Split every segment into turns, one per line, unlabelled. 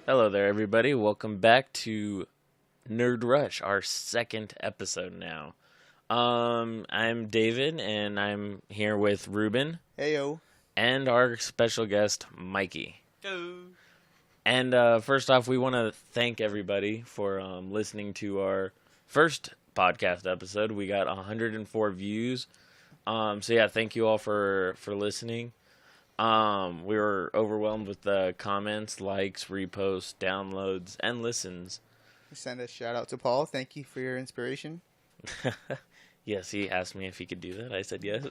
Hello there, everybody. Welcome back to Nerd Rush, our second episode now. I'm David, and I'm here with Ruben
Heyo.
and our special guest, Mikey.
Go.
And first off, we want to thank everybody for listening to our first podcast episode. We got 104 views. So yeah, thank you all for listening. We were overwhelmed with the comments, likes, reposts, downloads, and listens.
We send a shout out to Paul. Thank you for your inspiration.
Yes, he asked me if he could do that. I said yes.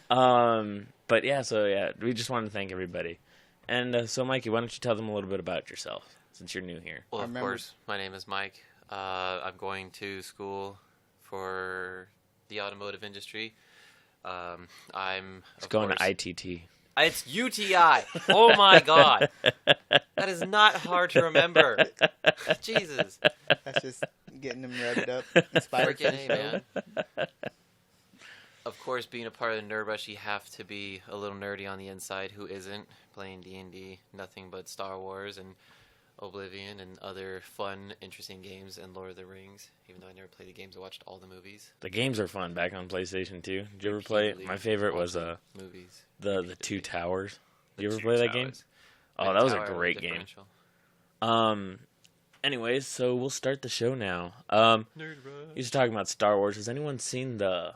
But yeah, we just wanted to thank everybody. And so, Mikey, why don't you tell them a little bit about yourself, since you're new here?
Well,
I
of
remember-
course, my name is Mike. I'm going to school for the automotive industry. I'm
It's
of
going
course,
to ITT.
It's UTI. Oh my god, that is not hard to remember. Jesus,
That's just getting them revved up, inspired for the
freaking A,
show.
man. Of course, being a part of the Nerd Rush, you have to be a little nerdy on the inside. Who isn't playing D&D? Nothing but Star Wars and Oblivion and other fun, interesting games, and Lord of the Rings. Even though I never played the games, I watched all the movies.
The games are fun back on PlayStation 2. Did you ever play it?
Repeatedly
My favorite was
watching movies.
the Two Towers.
The
You ever
Two
play that game?
Towers.
Oh,
Like
that was a
Tower of the
great game.
Differential.
Anyways, so we'll start the show now.
Nerd
You was talking about Star Wars. Has anyone seen the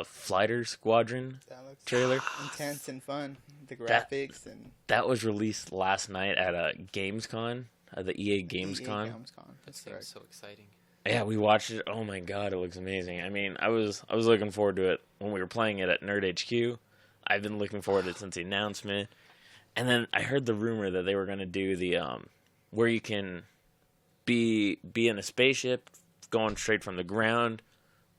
Fighter Squadron
That looks
trailer?
intense and fun. The graphics and
That was released last night at a Gamescom, the EA
EA
Gamescom.
Gamescom.
That
That's
seems
correct.
so exciting.
Yeah, we watched it. Oh my god, it looks amazing. I mean, I was looking forward to it when we were playing it at Nerd HQ. I've been looking forward to it since the announcement. And then I heard the rumor that they were going to do the where you can be in a spaceship going straight from the ground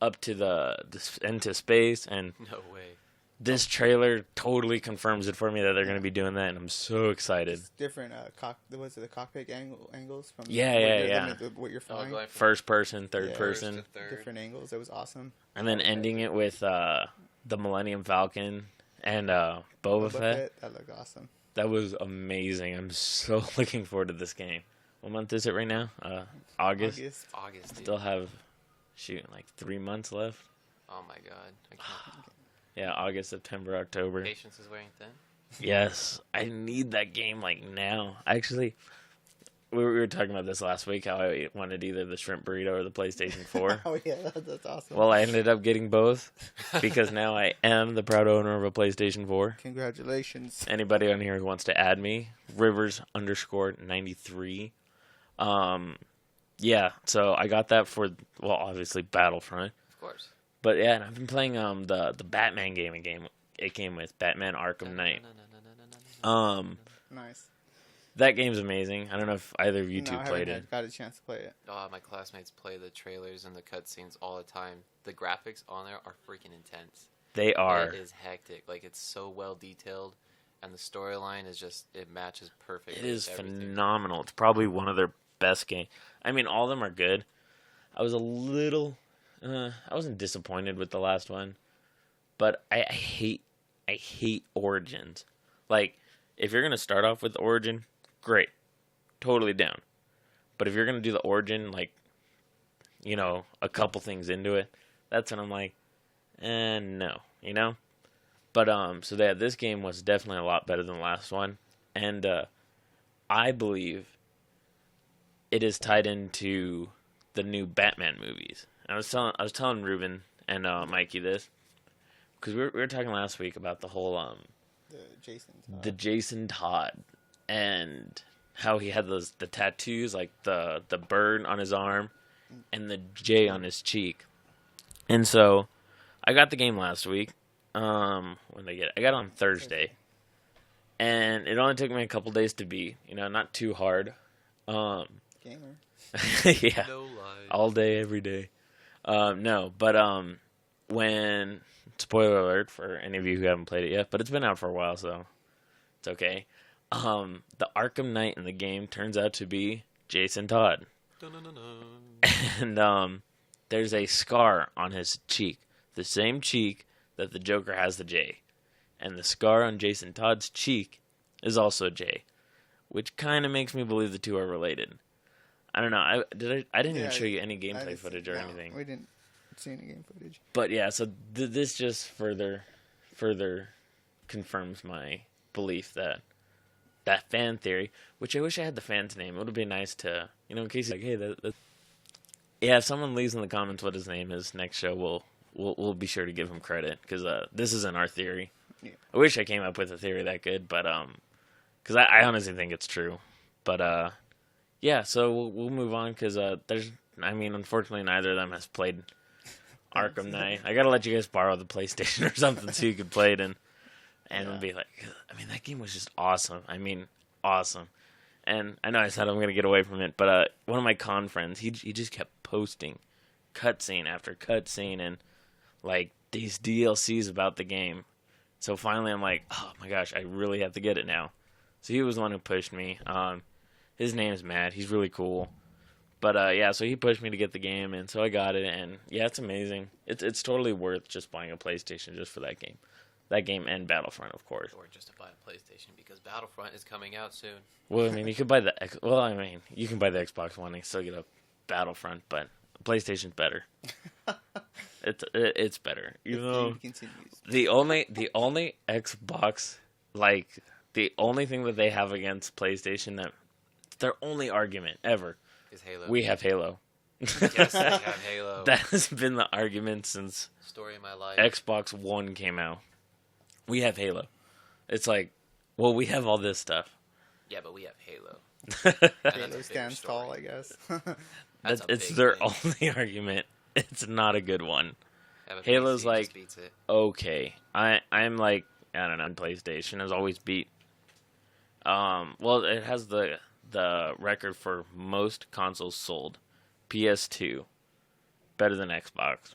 up to the into space, and
No way.
this trailer totally confirms it for me that they're going to be doing that, and I'm so excited.
It's different. The cockpit angles from
Yeah,
what
yeah,
you're-
yeah.
what you're
Oh,
flying.
going from
First person, third
Yeah.
person,
first to third.
Different angles. It was awesome.
and then ending it with the Millennium Falcon and Boba
Boba
Fett.
Fett, that looked awesome.
That was amazing. I'm so looking forward to this game. What month is it right now? August.
August, dude.
Still have, like 3 months left.
Oh my god. I can't.
Yeah, August, September, October.
Patience is wearing thin.
Yes, I need that game like now. Actually, we were talking about this last week, how I wanted either the shrimp burrito or the PlayStation 4.
Oh yeah, that's awesome.
Well, I ended up getting both because now I am the proud owner of a PlayStation 4.
Congratulations.
Anybody on here who wants to add me, Rivers_93. Yeah, so I got that for, well, obviously Battlefront.
Of course.
But yeah, and I've been playing the Batman game. It came with Batman Arkham Knight.
Nice.
That game's amazing. I don't know if either of you
No,
two
I
played
haven't
it.
got a chance to play it.
My classmates play the trailers and the cutscenes all the time. The graphics on there are freaking intense.
They are.
It is hectic. Like, it's so well detailed, and the storyline is just, it matches perfectly.
It is
with everything.
phenomenal. It's probably one of their best games. I mean, all of them are good. I was a little, I wasn't disappointed with the last one, but I hate Origins. Like, if you're gonna start off with Origin, great, totally down. But if you're gonna do the Origin, like, a couple things into it, that's when I'm like, no, But so this game was definitely a lot better than the last one, and I believe it is tied into the new Batman movies. I was telling Ruben and Mikey this because we were talking last week about the whole
The
Jason Todd and how he had the tattoos, like the bird on his arm and the J on his cheek. And so I got the game last week. When did I get it? I got it on Thursday. And it only took me a couple days to beat. Not too hard.
gamer.
Yeah.
No lie.
All day, every day. No, but when, spoiler alert for any of you who haven't played it yet, but it's been out for a while, so it's okay. The Arkham Knight in the game turns out to be Jason Todd.
Dun-dun-dun-dun.
And there's a scar on his cheek, the same cheek that the Joker has the J. And the scar on Jason Todd's cheek is also J. which kind of makes me believe the two are related. I don't know. I didn't even
Yeah,
show you any
I
gameplay
didn't see-
footage or
no,
anything.
We didn't see any game footage.
But yeah, so this just further confirms my belief that fan theory, which I wish I had the fan's name. It would have been nice to, in case like, hey, yeah, if someone leaves in the comments what his name is, next show we'll be sure to give him credit because this isn't our theory.
Yeah.
I wish I came up with a theory that good, but because I honestly think it's true. But yeah, so we'll move on because unfortunately neither of them has played Arkham Knight. I gotta let you guys borrow the PlayStation or something so you could play it and be like, that game was just awesome. Awesome. And I know I said I'm gonna get away from it, but one of my con friends, he just kept posting cutscene after cutscene and like these DLCs about the game. So finally, I'm like, oh my gosh, I really have to get it now. So he was the one who pushed me. His name's Matt. He's really cool. But yeah, so he pushed me to get the game, and so I got it. And yeah, it's amazing. It's totally worth just buying a PlayStation just for that game. That game and Battlefront, of course.
Or just to buy a PlayStation because Battlefront is coming out soon.
Well, you could buy you can buy the Xbox One and still get a Battlefront, but PlayStation's better. It's better. The only Xbox, like the only thing that they have against PlayStation, that their only argument ever
Is Halo.
we have Halo.
Yes, I have Halo.
That has been the argument since
Story of my life.
Xbox One came out. We have Halo. It's like, well, we have all this stuff.
Yeah, but we have Halo.
Halo stands tall, I guess.
It's
big
their
thing.
only argument. It's not a good one.
Yeah, but
Halo's
PC
like-
just beats it.
Okay, I'm like, I don't know. PlayStation has always beat. Well, it has the record for most consoles sold. PS2, better than Xbox.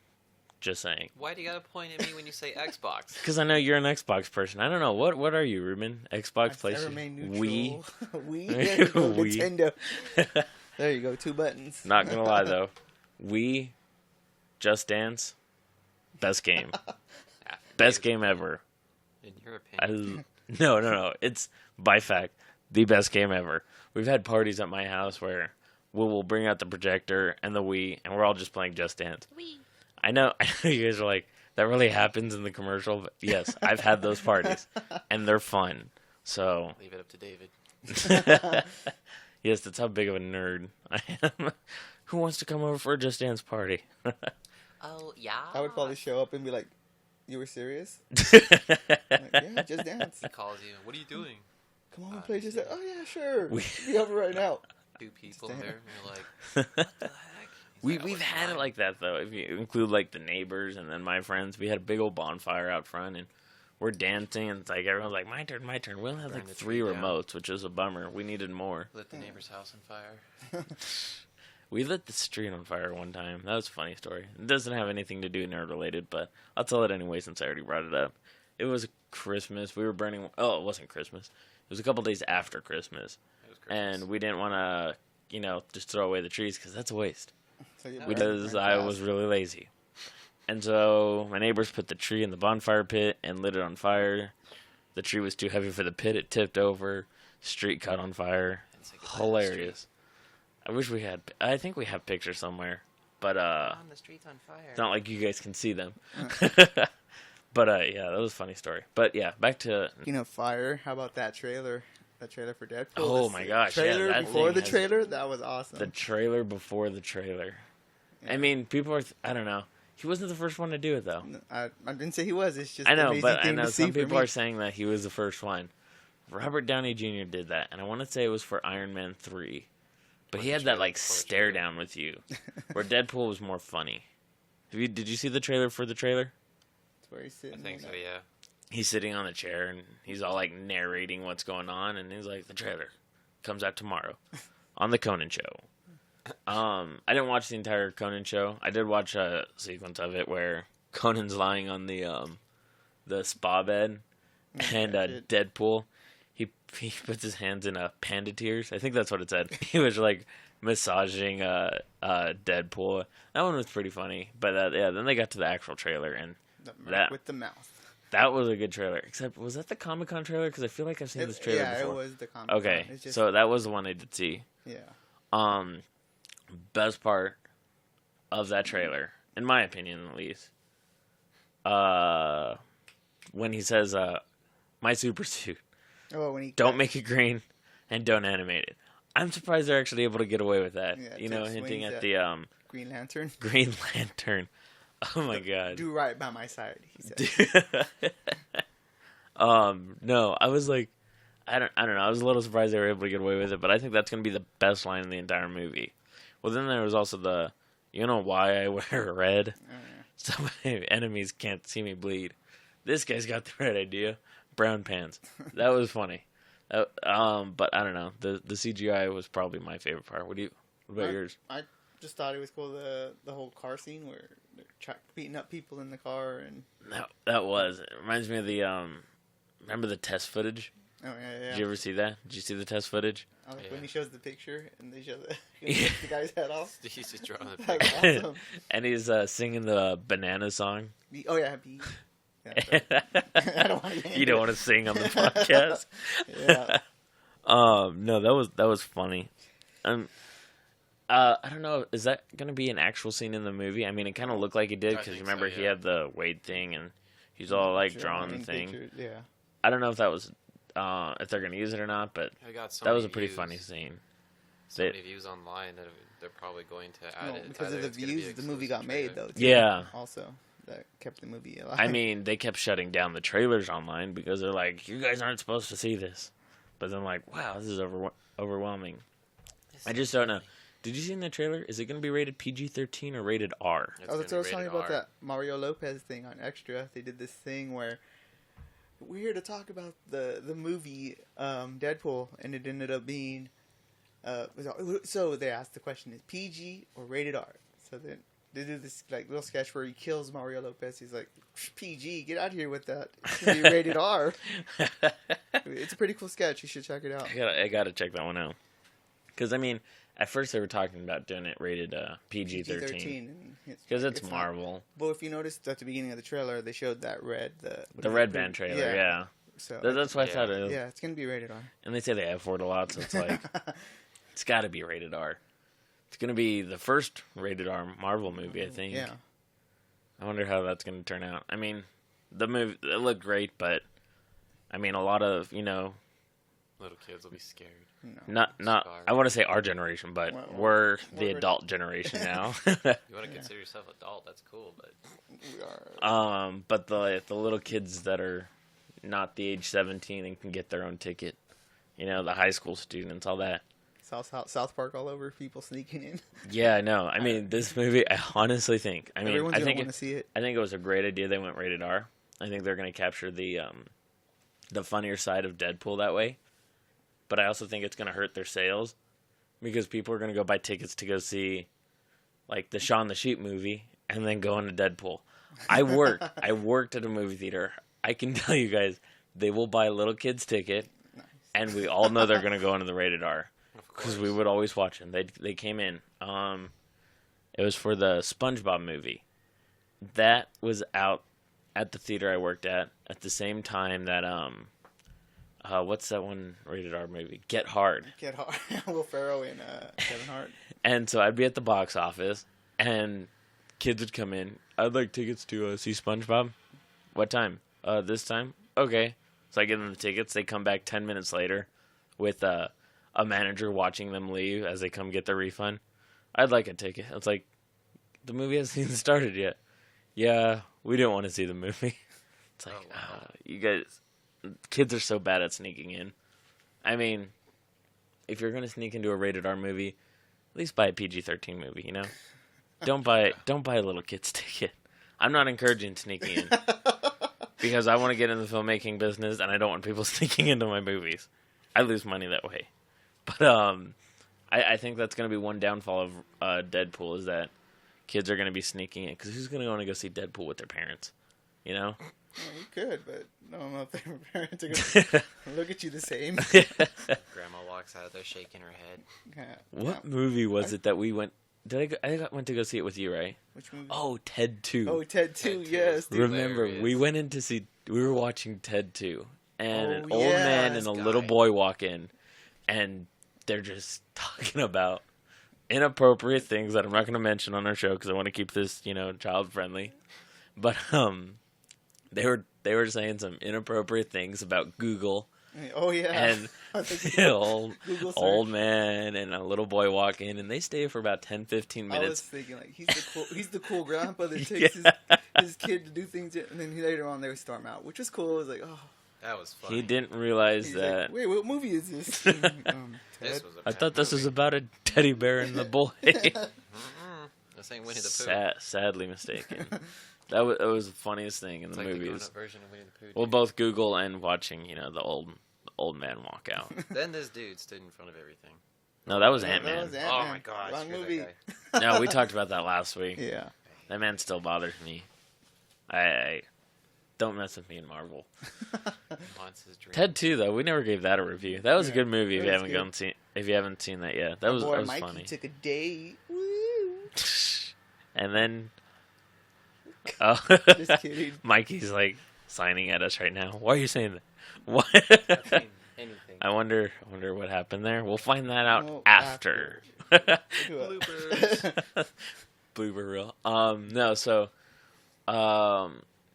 Just saying.
Why do you gotta point at me when you say Xbox?
Because I know you're an Xbox person. I don't know what are you, Ruben? Xbox,
I
PlayStation,
remain neutral.
Wii.
Wii. There you go,
Wii.
Nintendo. There you go, 2 buttons.
Not gonna lie though, Wii, Just Dance, best game, best game ever.
In your opinion.
No. It's by fact the best game ever. We've had parties at my house where we'll bring out the projector and the Wii, and we're all just playing Just Dance.
Wii.
I know you guys are like, that really happens in the commercial, but yes, I've had those parties, and they're fun. So,
Leave it up to David.
yes, that's how big of a nerd I am. Who wants to come over for a Just Dance party?
Oh, yeah?
I would probably show up and be like, "You were serious?"
Yeah.
I'm like, yeah, just dance.
He calls you. What are you doing?
Come on, play just dance. Oh yeah, sure.
We-
Be over right now.
2 people
Just
there.
dance.
And you're like, what the heck? He's like, "I
We've
was
had it
fine."
like that though. If you include like the neighbors and then my friends, we had a big old bonfire out front and we're dancing and it's like everyone's like, my turn. We only had
Burn
like
the
3
tree down.
remotes, which is a bummer. We needed more.
Lit the neighbor's house on fire.
We lit the street on fire one time. That was a funny story. It doesn't have anything to do nerd related, but I'll tell it anyway since I already brought it up. It was Christmas. We were burning. Oh, it wasn't Christmas. It was a couple days after Christmas,
It was Christmas.
and we didn't want to, just throw away the trees because that's a waste.
So you
Because I was really lazy. And so my neighbors put the tree in the bonfire pit and lit it on fire. The tree was too heavy for the pit. It tipped over. Street caught on fire.
And say goodbye to the
Hilarious. I wish we had. I think we have pictures somewhere. But
street. On the streets on fire.
it's not like you guys can see them. But yeah, that was a funny story. But yeah, back to.
Fire. How about that trailer? That trailer for Deadpool.
Oh
The
my gosh, yeah,
Trailer
that
before
thing
the
has-
trailer. That was awesome.
The trailer before the trailer.
Yeah.
I mean, people are. I don't know. He wasn't the first one to do it though.
I didn't say he was. It's just
I know,
an amazing
but I
thing
know
to see
some
for
people
me.
are saying that he was the first one. Robert Downey Jr. did that, and I want to say it was for Iron Man 3. But
Or
he
the
had that
trailer
like
before the
stare
trailer.
down with you, where Deadpool was more funny. Did you see the trailer for the trailer?
That's where he's
I
sitting.
think so, yeah.
He's sitting on the chair and he's all like narrating what's going on, and he's like, "The trailer comes out tomorrow on the Conan Show." I didn't watch the entire Conan show. I did watch a sequence of it where Conan's lying on the spa bed, and Deadpool, he puts his hands in panda tears. I think that's what it said. He was like massaging Deadpool. That one was pretty funny. But yeah, then they got to the actual trailer, and that-
With the mouth.
That was a good trailer. Except, was that the Comic-Con trailer? Because I feel like I've seen this trailer
Yeah,
before.
it was the Comic-Con.
Okay,
It's just,
so that was the one I did see.
yeah.
Best part of that trailer, in my opinion at least, when he says, my super suit,
Oh, when he
don't make it green and don't animate it. I'm surprised they're actually able to get away with that.
Yeah,
You know,
to
hinting
swing
at
that-
the
Green Lantern.
Green Lantern. Oh my god.
Do right by my side, he said.
No, I was like, I don't know. I was a little surprised they were able to get away with it, but I think that's going to be the best line in the entire movie. Well, then there was also the, you know why I wear red?
Oh, yeah.
So my enemies can't see me bleed. This guy's got the right idea. Brown pants. That was funny. But I don't know. The CGI was probably my favorite part. What about yours?
I just thought it was cool, the whole car scene where they're beating up people in the car. And
That was. It reminds me of the, remember the test footage?
oh, yeah.
Did you ever see that? Did you see the test footage?
I like
Yeah.
when he shows the picture and they show
Yeah.
the guy's head off.
He's just drawing the
That's
picture.
awesome.
And he's singing the banana song.
Oh, yeah. Yeah, sorry. I don't want to.
You don't want to sing on the podcast.
Yeah.
No, that was funny. I don't know. Is that going to be an actual scene in the movie? I mean, it kind of looked like it did
I
because
think
remember
so,
he
yeah.
had the Wade thing and he's all like drawing the thing.
pictures, yeah.
I don't know if that was if they're going to use it or not, but
I got so
that was
many
a pretty
views-
funny scene.
So
They-
many views online that they're probably going to add
No,
it. It's
because
either
of the
it's gonna be
views, the movie
exclusive
got made,
trailer.
though. Too,
Yeah.
Also, that kept the movie alive.
I mean, they kept shutting down the trailers online because they're like, "You guys aren't supposed to see this," but then like, "Wow, this is overwhelming." I just don't know. Did you see in the trailer? Is it going to be rated PG-13 or rated R?
It's
Oh,
gonna
that's
be
what I was telling you
rated
about
R.
that Mario Lopez thing on Extra. They did this thing where we're here to talk about the movie Deadpool, and it ended up being so they asked the question: is PG or rated R? So then they do this like little sketch where he kills Mario Lopez. He's like, PG, get out of here with that. It's gonna be rated R. It's a pretty cool sketch. You should check it out.
I gotta check that one out. Because I mean, at first they were talking about doing it rated PG-13 because it's
not-
Marvel.
But if you noticed at the beginning of the trailer, they showed that
The Red Band trailer, yeah.
So
That's why I thought
Yeah.
it was.
yeah, it's gonna be rated R.
And they say they F word a lot, so it's like it's got to be rated R. It's gonna be the first rated R Marvel movie, I think.
Yeah.
I wonder how that's gonna turn out. I mean, the movie it looked great, but I mean, a lot of
Little kids will be scared.
No.
not.
Scarred.
I want to say our generation, but
Well,
we're the
we're-
adult generation now.
You want to consider yourself adult? That's cool, but
We are.
But the little kids that are not the age 17 and can get their own ticket, the high school students, all that.
South Park all over, people sneaking in.
Yeah, I know. I mean, this movie, I honestly think. I mean,
Everyone's
I
gonna
think
want to see it.
I think it was a great idea they went rated R. I think they're going to capture the funnier side of Deadpool that way. But I also think it's going to hurt their sales because people are going to go buy tickets to go see like the Shaun the Sheep movie and then go into Deadpool. I worked at a movie theater. I can tell you guys, they will buy a little kid's ticket, and we all know they're going to go into the rated R
of
because
course.
we would always watch them. They came in. It was for the SpongeBob movie. That was out at the theater I worked at the same time that what's that one rated R movie? Get Hard.
Get Hard. Will Ferrell and Kevin Hart.
And so I'd be at the box office, and kids would come in. I'd like tickets to see SpongeBob. What time? This time? Okay. So I give them the tickets. They come back 10 minutes later with a manager watching them leave as they come get their refund. I'd like a ticket. It's like, the movie hasn't even started yet. Yeah, we didn't want to see the movie. It's like,
Oh, wow.
you guys, kids are so bad at sneaking in. I mean, if you're going to sneak into a rated R movie, at least buy a PG-13 movie, Don't buy a little kid's ticket. I'm not encouraging sneaking in because I want to get in the filmmaking business and I don't want people sneaking into my movies. I lose money that way. But I think that's going to be one downfall of Deadpool is that kids are going to be sneaking in because who's going to want to go see Deadpool with their parents?
Well, you could, but I don't know if their parents are going to look at you the same.
Grandma walks out there shaking her head.
Yeah.
What movie was it that we went? I think I went to go see it with you, right?
Which movie?
Oh, Ted 2.
Oh, Ted 2,
Ted 2
yes.
was
Dude.
Remember, we
hilarious.
went in to see. We were watching Ted 2, and an
Oh,
old
yeah,
man
this
and a little
guy.
boy walk in, and they're just talking about inappropriate things that I'm not going to mention on our show because I want to keep this, child friendly. But they were saying some inappropriate things about Google,
Oh, yeah.
and
I think
the old
Google search.
old man and a little boy walk in, and they stay for about 10-15
I was
minutes.
thinking, like, he's the cool grandpa that takes
Yeah.
his kid to do things, and then later on they would storm out, which was cool. I was like, oh.
That was funny.
He didn't realize
He's
that.
like, wait, what movie is this?
This
Ted?
was a
I
bad
thought this was
movie.
about a teddy bear and the boy.
Mm-mm. This ain't Winnie the Pooh.
Sadly mistaken. That was the funniest thing in
It's
the
like the
movies.
grown-up version of Winnie the Pooh.
Well,
dude.
both Google and watching, the old man walk out.
Then this dude stood in front of everything.
No, that was
That
Ant-Man.
was
Oh
Ant-Man.
my god,
Wrong
screw
movie.
that guy.
No, we talked about that last week.
Yeah.
That man still bothers me. I don't mess with me in Marvel.
Wants his dream.
Ted 2 though, we never gave that a review. That was a
Yeah,
good movie if
it
you
was
haven't
good.
if you haven't seen that yet. That was
Boy,
that was
Mikey
funny.
took a date. Woo.
And then
Just kidding.
Mikey's like signing at us right now. Why are you saying that? What?
Nothing, anything.
I wonder what happened there. We'll find that out
Well,
after.
Bloopers.
Blooper reel. No, so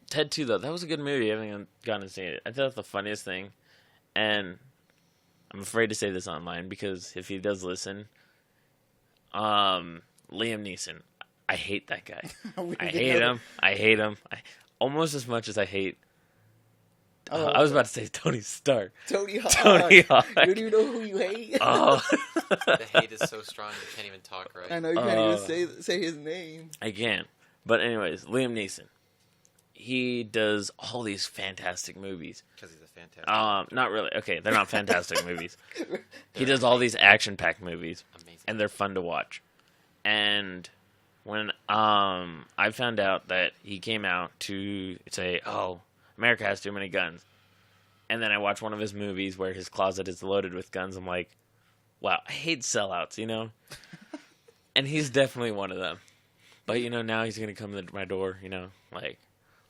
Ted 2 though, that was a good movie. I haven't gotten to see it. I thought the funniest thing, and I'm afraid to say this online because if he does listen, Liam Neeson. I hate that guy.
We
I
didn't
hate
know
him. I hate him. Almost as much as I hate.
Oh,
I was about to say Tony Stark.
Tony Hawk.
Tony Hawk.
You don't even know who you hate.
Oh,
The hate is so strong you can't even talk right.
I know you can't even say his name.
I can. But anyways, Liam Neeson. He does all these fantastic movies.
Because he's a fantastic.
Not really. Okay, they're not fantastic movies. He does all these action-packed movies,
Amazing.
and they're fun to watch. And when I found out that he came out to say, "Oh, America has too many guns," and then I watched one of his movies where his closet is loaded with guns, I'm like, "Wow, I hate sellouts," And he's definitely one of them. But now he's gonna come to my door, like,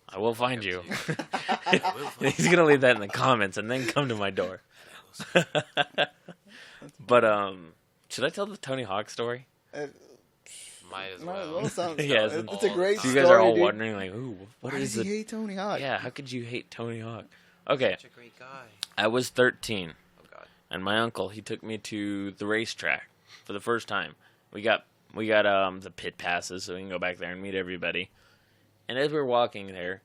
I will find you. He's gonna leave that in the comments and then come to my door. But should I tell the Tony Hawk story?
Might as
Might as
well.
well sound.
Yeah,
it's a great
So
story.
you guys are all
dude.
wondering, like, ooh, what
Why
is
does he
it?
hate Tony Hawk?
Yeah, how could you hate Tony Hawk? Okay,
Such a great guy.
I was 13,
Oh god.
and my uncle he took me to the racetrack for the first time. We got the pit passes, so we can go back there and meet everybody. And as we were walking there,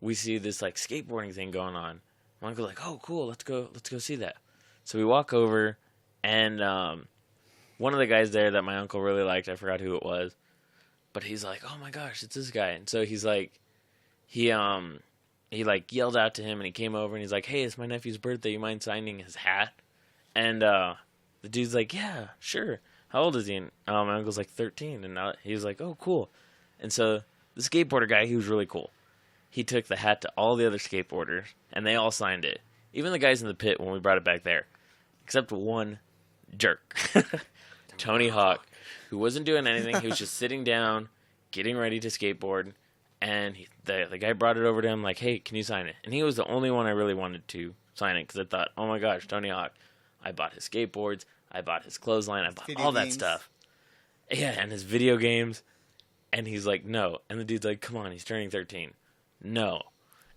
we see this like skateboarding thing going on. My uncle's like, "Oh, cool, let's go see that." So we walk over, and one of the guys there that my uncle really liked, I forgot who it was, but he's like, "Oh my gosh, it's this guy!" And so he's like, he like yelled out to him, and he came over, and he's like, "Hey, it's my nephew's birthday. You mind signing his hat?" And the dude's like, "Yeah, sure. How old is he?" And my uncle's like 13, and he was like, "Oh, cool." And so the skateboarder guy, he was really cool. He took the hat to all the other skateboarders, and they all signed it. Even the guys in the pit when we brought it back there. Except one jerk. Tony Hawk, who wasn't doing anything. He was just sitting down, getting ready to skateboard. And the guy brought it over to him like, "Hey, can you sign it?" And he was the only one I really wanted to sign it. Because I thought, oh my gosh, Tony Hawk. I bought his skateboards. I bought his clothesline. I bought
Video
all that
games.
stuff. Yeah, and his video games. And he's like, "No." And the dude's like, "Come on, he's turning 13. No."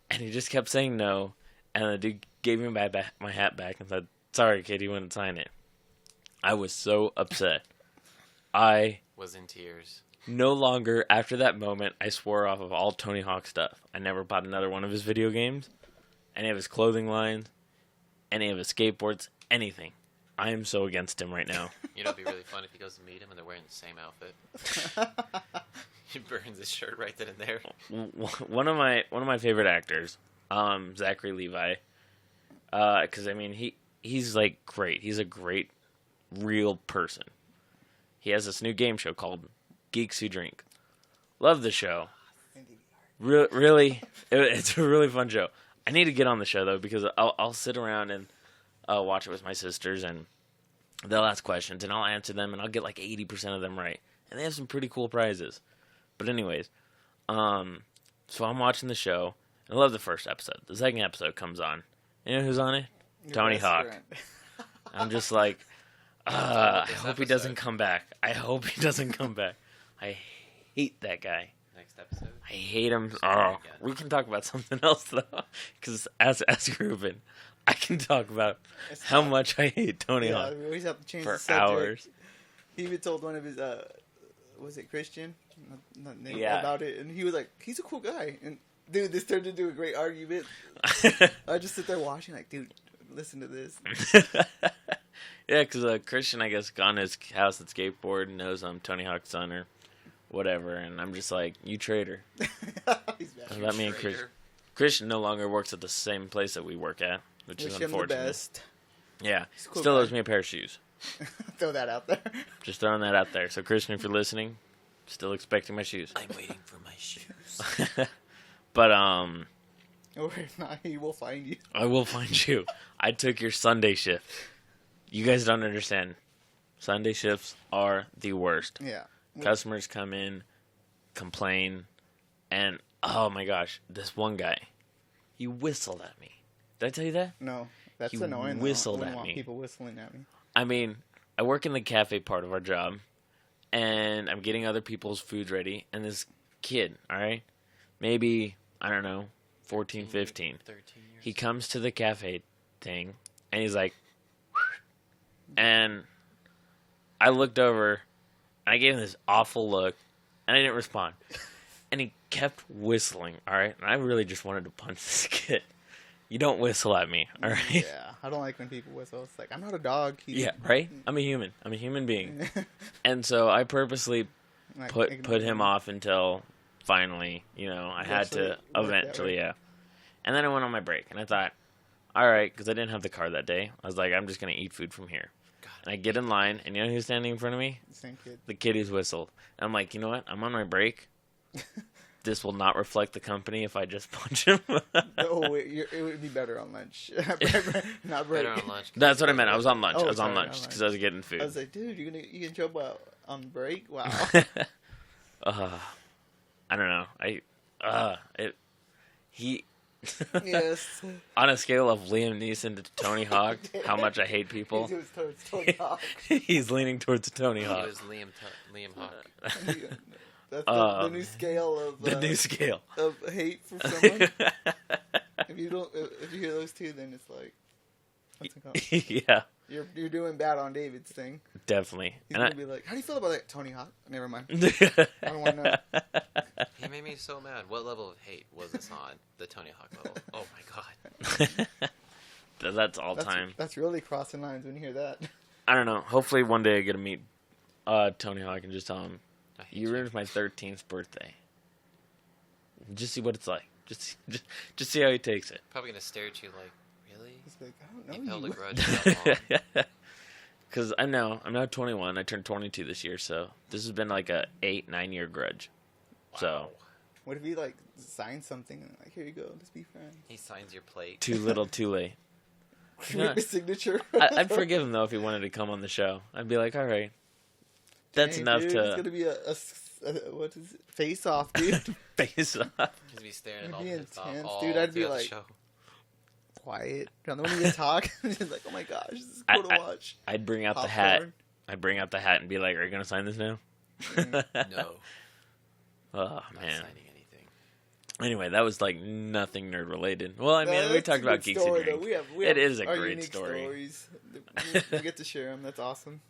And he just kept saying no. And the dude gave me my hat back and said, "Sorry, kid, you wouldn't sign it." I was so upset. I
Was in tears.
no longer, after that moment, I swore off of all Tony Hawk stuff. I never bought another one of his video games, any of his clothing lines, any of his skateboards, anything. I am so against him right now.
You know, it'd be really fun if he goes to meet him and they're wearing the same outfit. He burns his shirt right then and there.
One of my favorite actors, Zachary Levi, because I mean he's like great. He's a great real person. He has this new game show called Geeks Who Drink. Love the show. Really, it's a really fun show. I need to get on the show though because I'll sit around and watch it with my sisters and they'll ask questions and I'll answer them and I'll get like 80% of them right. and they have some pretty cool prizes. But anyways, so I'm watching the show. I love the first episode. The second episode comes on. You know who's on it?
Your
Tony
best
Hawk.
friend.
I'm just like, I
This
hope he
episode.
doesn't come back. I hope he doesn't come back. I hate that guy.
Next episode.
I hate him.
Just
Oh,
again.
we can talk about something else though, because as Ruben, I can talk about
It's
how
not-
much I hate Tony
Yeah,
Hawk
we always have to change
for
the subject.
hours.
He even told one of his, was it Christian? Not name
Yeah.
about it, and he was like, he's a cool guy. And dude, this turned into a great argument. I just sit there watching, like, dude, listen to this.
Yeah, because Christian, I guess, gone to his house at skateboard and knows I'm Tony Hawk's son or whatever, and I'm just like, you traitor.
He's bad.
Let me and
Traitor.
Christian no longer works at the same place that we work at, which
Wish
is
him the
unfortunate.
best.
Yeah,
He's a cool
still
guy.
owes me a pair of shoes.
Throw that out there.
Just throwing that out there. So Christian, if you're listening, still expecting my shoes.
I'm waiting for my shoes.
But
Or if not, he will find you.
I will find you. I took your Sunday shift. You guys don't understand. Sunday shifts are the worst.
Yeah.
Customers come in, complain, and oh my gosh, this one guy, he whistled at me. Did I tell you that?
No, that's
He
annoying. though.
whistled
I wouldn't
at
want
me.
people whistling at me.
I mean, I work in the cafe part of our job, and I'm getting other people's food ready, and this kid, all right, maybe, I don't know, 14, 15,
13 years.
he comes to the cafe thing, and he's like, and I looked over, and I gave him this awful look, and I didn't respond. And he kept whistling, all right? And I really just wanted to punch this kid. You don't whistle at me, all right?
Yeah, I don't like when people whistle. It's like, I'm not a dog.
Yeah, right? I'm a human. I'm a human being. And so I purposely
Like,
put
ignore
him off until finally, I had
Eventually
to
it worked that
eventually,
way.
yeah. And then I went on my break, and I thought, all right, because I didn't have the car that day. I was like, I'm just going to eat food from here. And I get in line, and you know who's standing in front of me?
Same kid.
The kid who's whistled. And I'm like, you know what? I'm on my break. This will not reflect the company if I just punch him.
Oh, it would be better on lunch. Not break.
Better on lunch.
That's what I meant. I was on lunch.
Oh,
I was on
sorry,
lunch
on lunch.
because I was getting food.
I was like, dude, you can jump out on break? Wow.
I don't know. He
Yes.
on a scale of Liam Neeson to Tony Hawk, how much I hate people,
He was towards Tony Hawk.
he's leaning towards Tony
He
Hawk.
was Liam Hawk.
That's the new scale of
The new scale.
of hate for someone. If you hear those two, then it's like, what's it called?
Yeah,
You're doing bad on David's thing.
definitely.
He's
And
gonna be like, how do you feel about that, Tony Hawk? Never mind.
I
I don't want to know.
He made me so mad. What level of hate was this on? The Tony Hawk level. Oh my god.
That's all time.
That's really crossing lines when you hear that.
I don't know. Hopefully one day I get to meet Tony Hawk and just tell him,
I hate
you ruined my 13th birthday. Just see what it's like. Just see how he takes it.
Probably gonna stare at you like, really?
He's like, I
You
don't know
held a
you.
grudge that long.
Because I'm now 21. I turned 22 this year, so this has been like a 8-9 year grudge. So
What if he like signed something and like, here you go, let's be friends.
He signs your plate.
too little, too late.
Make the signature.
I'd forgive him though if he wanted to come on the show. I'd be like, all right, that's
Dang,
enough
dude, It's
to
gonna be a what is it? Face off, dude.
face off.
He's be staring at
It'd
all
be
pissed off
intense,
all
dude. I'd be
throughout the
like-
show.
Quiet. And then when you talk, it's like, oh my gosh, this is cool to watch.
I'd bring out the
Popcorn.
hat. I'd bring out the hat and be like, are you gonna sign this now?
No,
Oh
not
man.
signing anything.
Anyway, that was like nothing nerd related. Well, I mean,
No,
we
that's
talked
a
about
good
Geeksy
story,
Drink.
though. We
It
have
is a
our
great
unique
story.
Stories. We get to share them. That's awesome.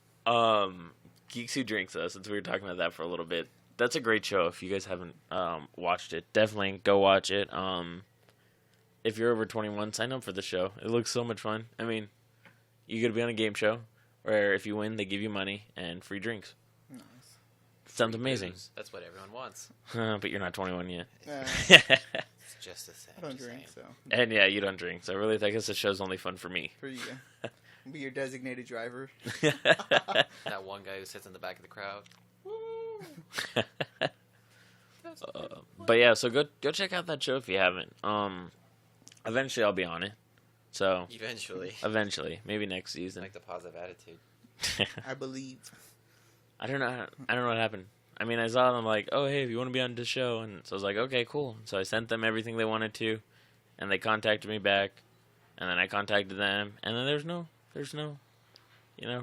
Geeks Who Drinks Us, since we were talking about that for a little bit. That's a great show. If you guys haven't watched it, definitely go watch it. If you're over 21, sign up for the show. It looks so much fun. I mean, you get to be on a game show where if you win, they give you money and free drinks.
Nice.
Sounds amazing.
Booze. That's what everyone wants.
But you're not 21 yet.
It's just the same.
I don't
just
drink,
saying.
so
And yeah, you don't drink. So really, I guess the show's only fun for me.
for you. Be your designated driver.
That one guy who sits in the back of the crowd.
But yeah, so go check out that show if you haven't. Eventually I'll be on it. So
Eventually.
eventually, maybe next season.
Like the positive attitude.
I believe.
I don't know. I don't know what happened. I mean, I saw them like, oh, hey, if you want to be on the show. And so I was like, okay, cool. So I sent them everything they wanted to, and they contacted me back, and then I contacted them, and then there's no,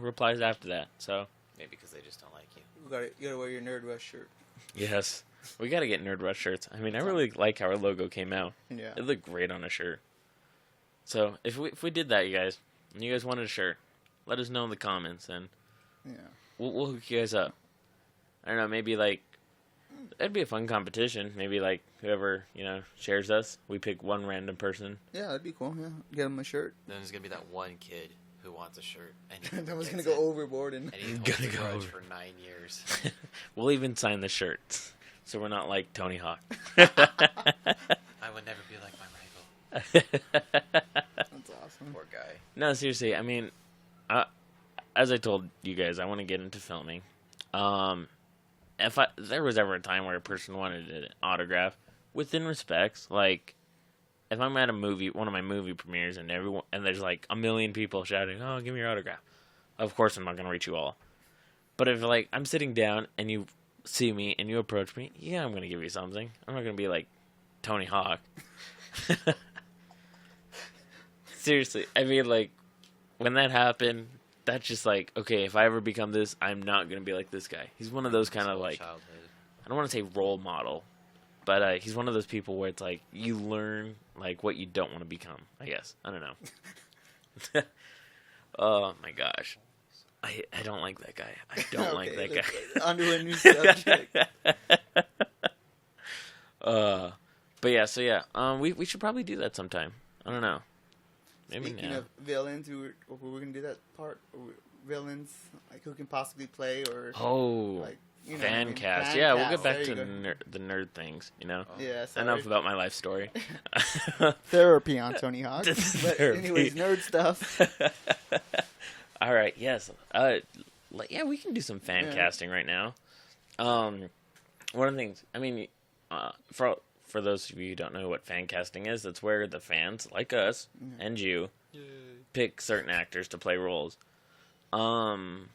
replies after that. So,
Maybe because they just don't like you.
You gotta wear your Nerd Rush shirt.
yes, we got to get Nerd Rush shirts. I mean, I really like how our logo came out.
Yeah.
It looked great on a shirt. So if we did that, you guys, and you guys wanted a shirt, let us know in the comments, and
Yeah.
we'll hook you guys up. I don't know, maybe like that'd be a fun competition. Maybe like whoever shares us, we pick one random person.
Yeah, that'd be cool. Yeah, get him a shirt.
Then there's gonna be that one kid who wants a shirt, and he
That was
gets
gonna go
it,
overboard and.
and he's
Gonna
gonna
go
go
over.
for 9 years.
We'll even sign the shirts, so we're not like Tony Hawk.
I would never be like my rival.
That's awesome.
Poor guy.
No, seriously. I mean, as I told you guys, I want to get into filming. If there was ever a time where a person wanted an autograph, within respects, like if I'm at one of my movie premieres, and there's like a million people shouting, "Oh, give me your autograph," of course I'm not gonna reach you all. But if like I'm sitting down and you see me and you approach me, yeah, I'm gonna give you something. I'm not gonna be like Tony Hawk. Seriously, I mean, like when that happened, that's just like, okay, if I ever become this, I'm not gonna be like this guy. He's one of those kind of
Whole
like,
childhood.
I don't want to say role model, but he's one of those people where it's like you learn like what you don't want to become. I guess I don't know. Oh my gosh, I don't like that guy. I don't like that
let's
guy.
get onto a new subject.
But yeah, so yeah, we should probably do that sometime. I don't know. Maybe
Speaking
now.
of villains, we were gonna do that part. Villains, like who can possibly play or
Oh,
like
fan cast.
fan
Yeah, we'll
cast.
get back
There
to
you go.
the nerd things.
Oh.
Yeah, sorry.
Enough about my life story.
Therapy on Tony Hawk. But
Therapy.
anyways, nerd stuff.
All right. Yes. Yeah, we can do some fan
Yeah.
casting right now. One of the things. I mean, for those of you who don't know what fan casting is, that's where the fans, like us and you, pick certain actors to play roles. And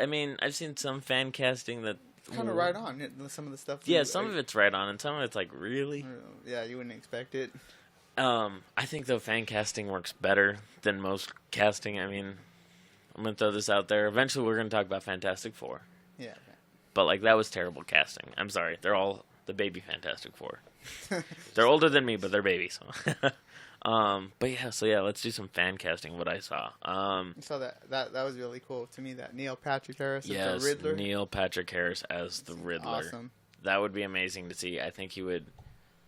I mean, I've seen some fan casting that
Kind of right on some of the stuff.
Yeah, some of it's right on, and some of it's like really.
Yeah, you wouldn't expect it.
I think though fan casting works better than most casting. I mean, I'm gonna throw this out there. Eventually, we're gonna talk about Fantastic Four,
Yeah.
but like that was terrible casting. I'm sorry. They're all the baby Fantastic Four. They're older than me, but they're babies. But yeah, so yeah, let's do some fan casting. What I saw.
I saw that was really cool to me. That Neil Patrick Harris as
Yes,
the Riddler.
Neil Patrick Harris as the Riddler.
Awesome.
That would be amazing to see. I think he would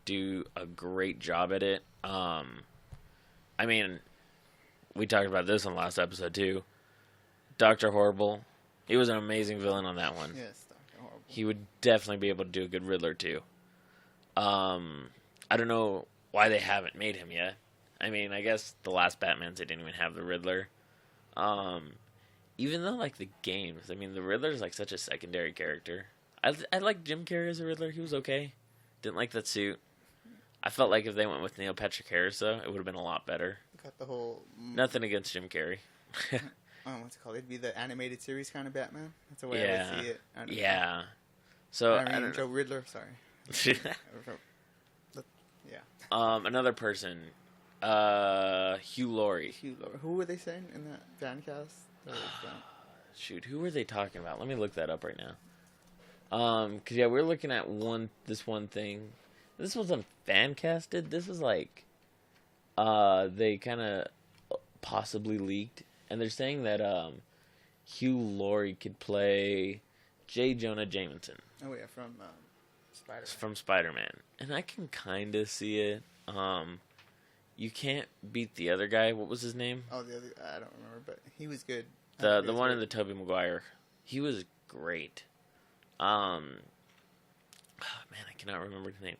do a great job at it. I mean, we talked about this on the last episode too. Dr. Horrible, he was an amazing villain on that one.
Yes, Dr. Horrible.
He would definitely be able to do a good Riddler too. I don't know why they haven't made him yet. I mean, I guess the last Batmans, they didn't even have the Riddler. Even though, like, the games, I mean, the Riddler's, like, such a secondary character. I like Jim Carrey as a Riddler. He was okay. Didn't like that suit. I felt like if they went with Neil Patrick Harris, though, it would have been a lot better.
Got the whole.
Nothing against Jim Carrey.
What's it called? It'd be the animated series kind of Batman. That's the way I
Yeah.
would see it. I don't know.
Yeah. So,
I
I
mean,
don't
Joe
know.
Riddler. Sorry. Yeah.
Another person. Hugh Laurie.
Who were they saying in that fan cast?
Shoot, who were they talking about? Let me look that up right now. Cause yeah, we're looking at this one thing. This wasn't fan casted. This was like, they kind of possibly leaked, and they're saying that Hugh Laurie could play J. Jonah Jameson
Oh yeah, from Spider.
from Spider-Man, and I can kind of see it. You can't beat the other guy. What was his name?
Oh, the other I don't remember, but he was good.
The one in the Tobey Maguire. He was great. Man, I cannot remember his name.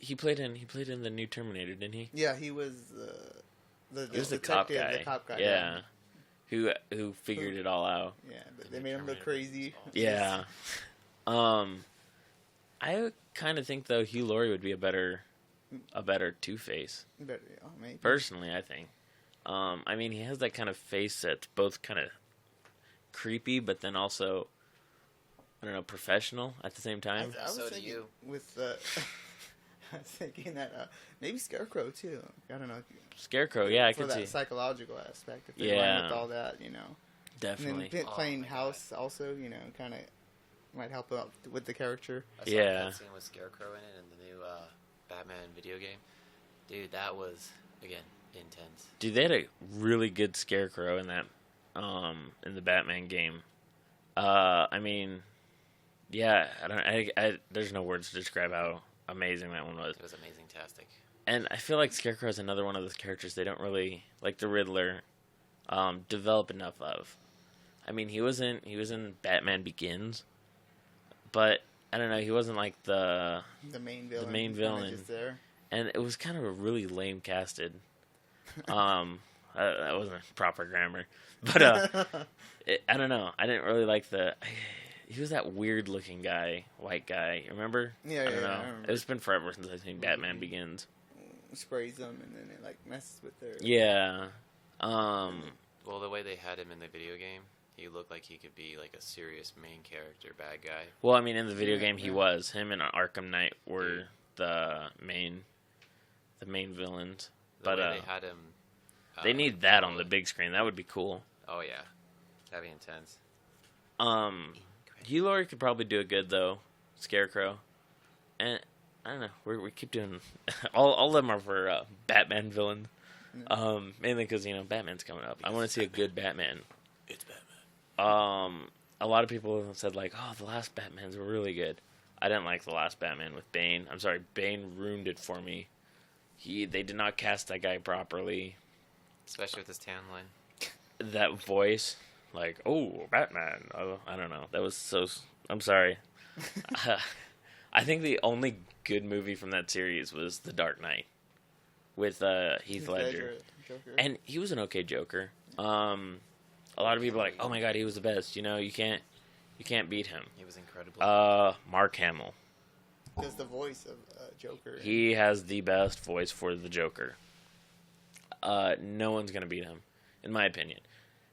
He played in the new Terminator, didn't he?
Yeah, he was the
He was the cop
detective,
guy.
The cop guy.
Yeah. Who figured it all out.
Yeah, but they made him look crazy.
Yeah. I kind of think though Hugh Laurie would be a better Two-Face.
Better, yeah, maybe.
Personally, I think. I mean, he has that kind of face that's both kind of creepy, but then also, I don't know, professional at the same time.
I was
So do
thinking
you.
with I was thinking that maybe Scarecrow too. I don't know.
Scarecrow, yeah, I
for
could
that
see.
psychological aspect. If they
Yeah.
went with all that, And
Definitely.
then
Oh
playing
my God.
House also, kind of might help out with the character.
I saw
Yeah.
that scene with Scarecrow in it in the new Batman video game. Dude, that was, again, intense.
Dude, they had a really good Scarecrow in that, in the Batman game. I mean, yeah, there's no words to describe how amazing that one was.
It was amazing-tastic.
And I feel like Scarecrow is another one of those characters they don't really, like the Riddler, develop enough of. I mean, he was in Batman Begins, but I don't know, he wasn't like the
main villain.
main
he's kinda
villain.
Just there.
and it was kind of a really lame casted. That wasn't proper grammar, but I don't know. I didn't really like he was that weird looking guy, white guy. Remember?
Yeah,
I don't
yeah,
know.
I remember.
It's been forever since I've seen Batman Begins.
Sprays them and then it like messes with their.
Yeah.
Well, the way they had him in the video game, he looked like he could be like a serious main character bad guy.
Well, I mean, in the video
Yeah,
game, he
yeah.
was. Him and Arkham Knight were the main villains.
The
But
way they had him.
they need that on the big screen. That would be cool.
Oh yeah, that'd be intense.
Hugh Laurie could probably do it good though, Scarecrow, and I don't know. We keep doing all of them are for Batman villains. Mainly because Batman's coming up. I want to see a good Batman.
It's Batman.
A lot of people have said like, oh, the last Batmans were really good. I didn't like the last Batman with Bane. I'm sorry, Bane ruined it for me. They did not cast that guy properly.
Especially with his tan line.
That voice, like, oh, Batman. Oh, I don't know. That was so. I'm sorry. I think the only good movie from that series was The Dark Knight with Heath Ledger,
Joker.
and he was an okay Joker. A lot of people are like, oh my god, he was the best. You can't beat him.
He was incredible.
Mark Hamill.
Because the voice of Joker.
He has the best voice for the Joker. No one's gonna beat him, in my opinion.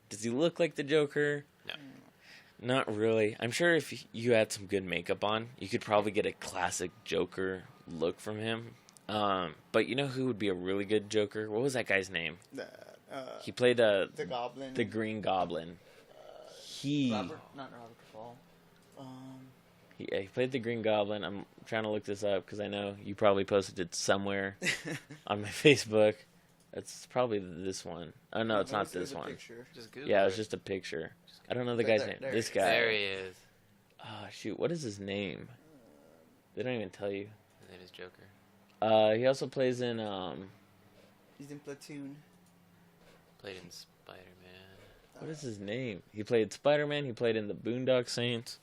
Does he look like the Joker?
No.
Not really. I'm sure if you had some good makeup on, you could probably get a classic Joker look from him. But you know who would be a really good Joker? What was that guy's name? He played
the Goblin.
the Green Goblin.
Not Robert Duvall.
He played the Green Goblin. I'm trying to look this up because I know you probably posted it somewhere on my Facebook. It's probably this one. Oh no, it's not this one.
Just Google
Yeah, it was
it.
just a picture. I don't know the
There-
guy's
there-
name.
there
This
he
guy.
There he is.
Oh shoot, what is his name? They don't even tell you.
His name is Joker.
He also plays in
He's in Platoon.
Played in Spider-Man.
what is his name? He played Spider-Man. He played in the Boondock Saints.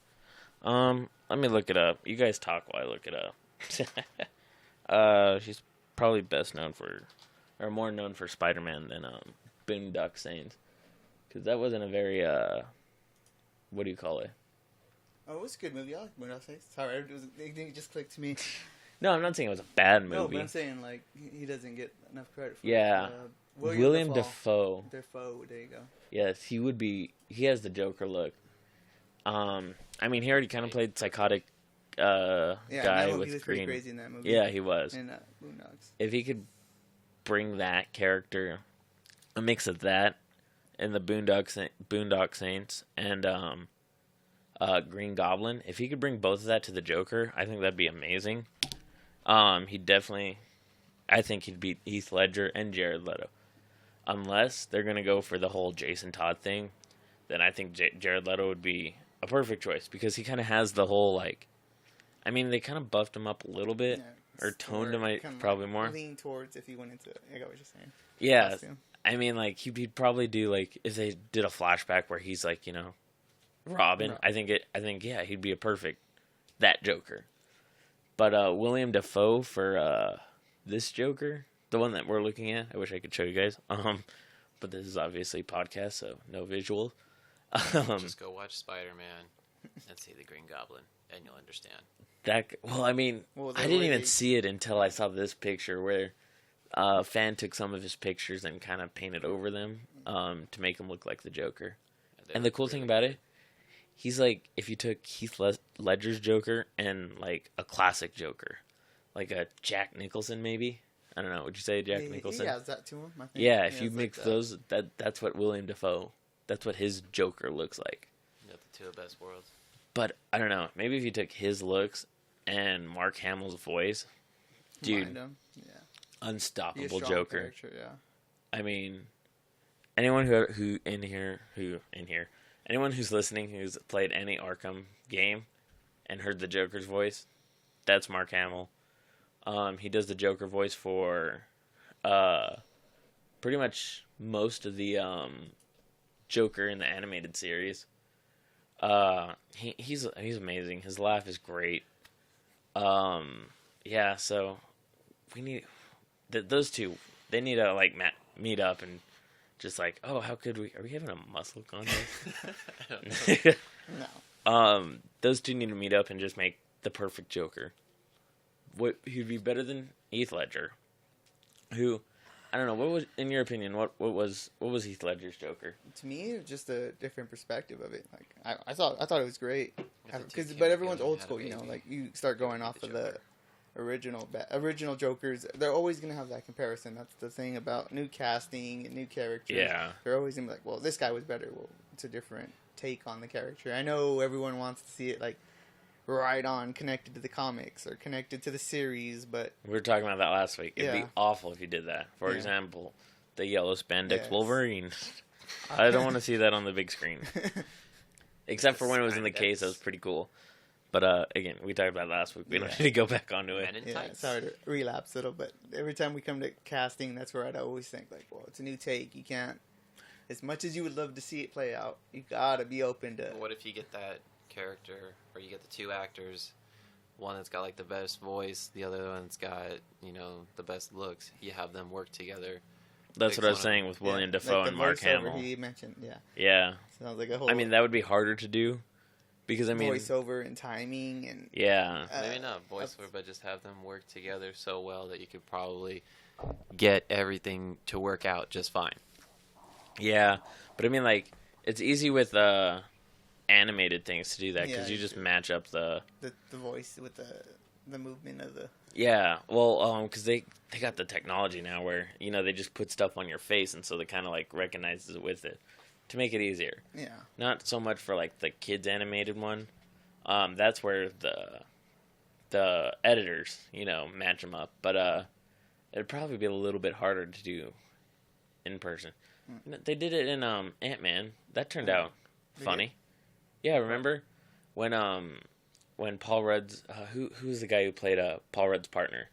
Let me look it up. You guys talk while I look it up. She's probably best known for, or more known for Spider-Man than Boondock Saints, because that wasn't a very what do you call it?
Oh, it was a good movie. I like Boondock Saints. Sorry, it just clicked to me.
No, I'm not saying it was a bad movie.
No, but I'm saying like he doesn't get enough credit for
Yeah.
it.
William Dafoe.
Dafoe, there you go.
Yes, he would be. He has the Joker look. I mean, he already kind of played psychotic
Yeah,
guy
he was
with
pretty
green.
crazy in that movie.
Yeah, he was.
In Boondocks.
If he could bring that character, a mix of that and the Boondock Saints and Green Goblin, if he could bring both of that to the Joker, I think that'd be amazing. He'd definitely, I think he'd beat Heath Ledger and Jared Leto. Unless they're gonna go for the whole Jason Todd thing, then I think Jared Leto would be a perfect choice because he kind of has the whole like, I mean, they kind of buffed him up a little bit. Or toned him probably more.
Lean towards if he went into. I got what you're saying.
Yeah,
Costume.
I mean, like he'd probably do like if they did a flashback where he's like, Robin. I think yeah, he'd be a perfect that Joker. But William Dafoe for this Joker, the one that we're looking at. I wish I could show you guys. But this is obviously a podcast, so no visuals.
Just go watch Spider-Man and see the Green Goblin, and you'll understand.
I mean,
Well,
I didn't even see it until I saw this picture where fan took some of his pictures and kind of painted over them to make him look like the Joker. And the cool thing about it, he's like, if you took Heath Ledger's Joker and like a classic Joker, like a Jack Nicholson maybe. I don't know. Would you say Jack Nicholson?
He has that to him. I think.
Yeah, if
He
you
has
mix
like that.
those, that's what William Dafoe. That's what his Joker looks like.
You got the two of the best worlds.
But I don't know. Maybe if you took his looks and Mark Hamill's voice, dude,
Mind him. Yeah. Be a
unstoppable
strong
Joker.
character, yeah.
I mean, anyone who in here, anyone who's listening who's played any Arkham game and heard the Joker's voice, that's Mark Hamill. He does the Joker voice for pretty much most of the Joker in the animated series. He's amazing. His laugh is great. Yeah, so we need those two. They need to like meet up and just like, oh, how could we? Are we having a muscle contest?
No.
Those two need to meet up and just make the perfect Joker. He'd be better than Heath Ledger, who, I don't know. What was, in your opinion, what was Heath Ledger's Joker?
To me, just a different perspective of it. Like I thought it was great.
If the two
But
came
everyone's
together
old
and had a
school, you know.
baby,
Like you start going off of the original Jokers. They're always gonna have that comparison. That's the thing about new casting and new characters.
Yeah.
They're always gonna be like, well, this guy was better. Well, it's a different take on the character. I know everyone wants to see it like right on connected to the comics or connected to the series, but
We were talking about that last week. It'd be
Yeah.
awful if you did that. For
Yeah.
example, the yellow spandex
Yes.
Wolverine. I don't want to see that on the big screen. Except for when it was in the case, that was pretty cool. But again, we talked about it last week. We don't
Yeah.
need to go back onto it.
Men in
yeah,
tights.
sorry to relapse a little, but every time we come to casting, that's where I'd always think like, well, it's a new take. You can't, as much as you would love to see it play out, you gotta be open to.
But what if you get that character, or you get the two actors, one that's got like the best voice, the other one's got, you know, the best looks. You have them work together.
That's
Pick
what I was
one
saying with William Dafoe
like the
and Mark
voiceover
Hamill.
He mentioned, yeah,
Yeah.
sounds like a whole.
I mean, that would be harder to do. Because, I mean,
voiceover and timing and
yeah.
Maybe not voiceover, but just have them work together so well that you could probably get everything to work out just fine.
Yeah. But, I mean, like, it's easy with animated things to do that because
Yeah,
you just
sure.
match up the...
the voice with the movement of the.
Yeah, well, because they got the technology now where, you know, they just put stuff on your face and so they kind of, like, recognizes it with it to make it easier.
Yeah,
Not so much for, like, the kids animated one. That's where the editors, you know, match them up. But it'd probably be a little bit harder to do in person. They did it in Ant-Man. That turned out
They
funny. Yeah, remember when Paul Rudd's who's the guy who played Paul Rudd's partner?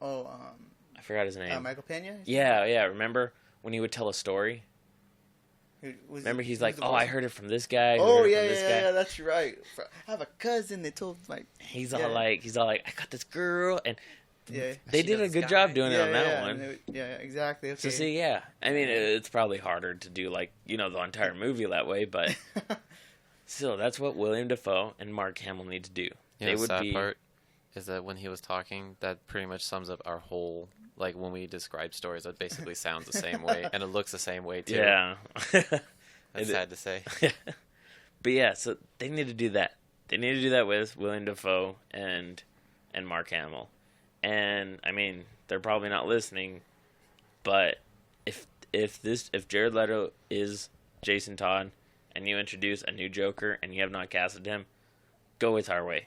Oh,
I forgot his name.
Michael Pena.
Yeah. Remember when he would tell a story? Remember he's like, "Oh, I heard it from this guy." who
Oh
heard it
yeah,
from this guy."
yeah, that's right. I have a cousin that told like.
He's
Yeah.
all like, I got this girl, and
Yeah.
they
She
did a
knows
good
this
job
guy.
doing it on that
yeah,
one.
yeah, exactly. Okay.
So see, yeah, I mean, it's probably harder to do like, you know, the entire movie that way, but still, that's what William Dafoe and Mark Hamill need to do.
Yeah, the sad part is that when he was talking, that pretty much sums up our whole, like, when we describe stories, that basically sounds the same way, and it looks the same way, too.
Yeah.
That's sad to say.
But yeah, so they need to do that. They need to do that with William Dafoe and Mark Hamill. And I mean, they're probably not listening, but if Jared Leto is Jason Todd and you introduce a new Joker and you have not casted him, go with our way.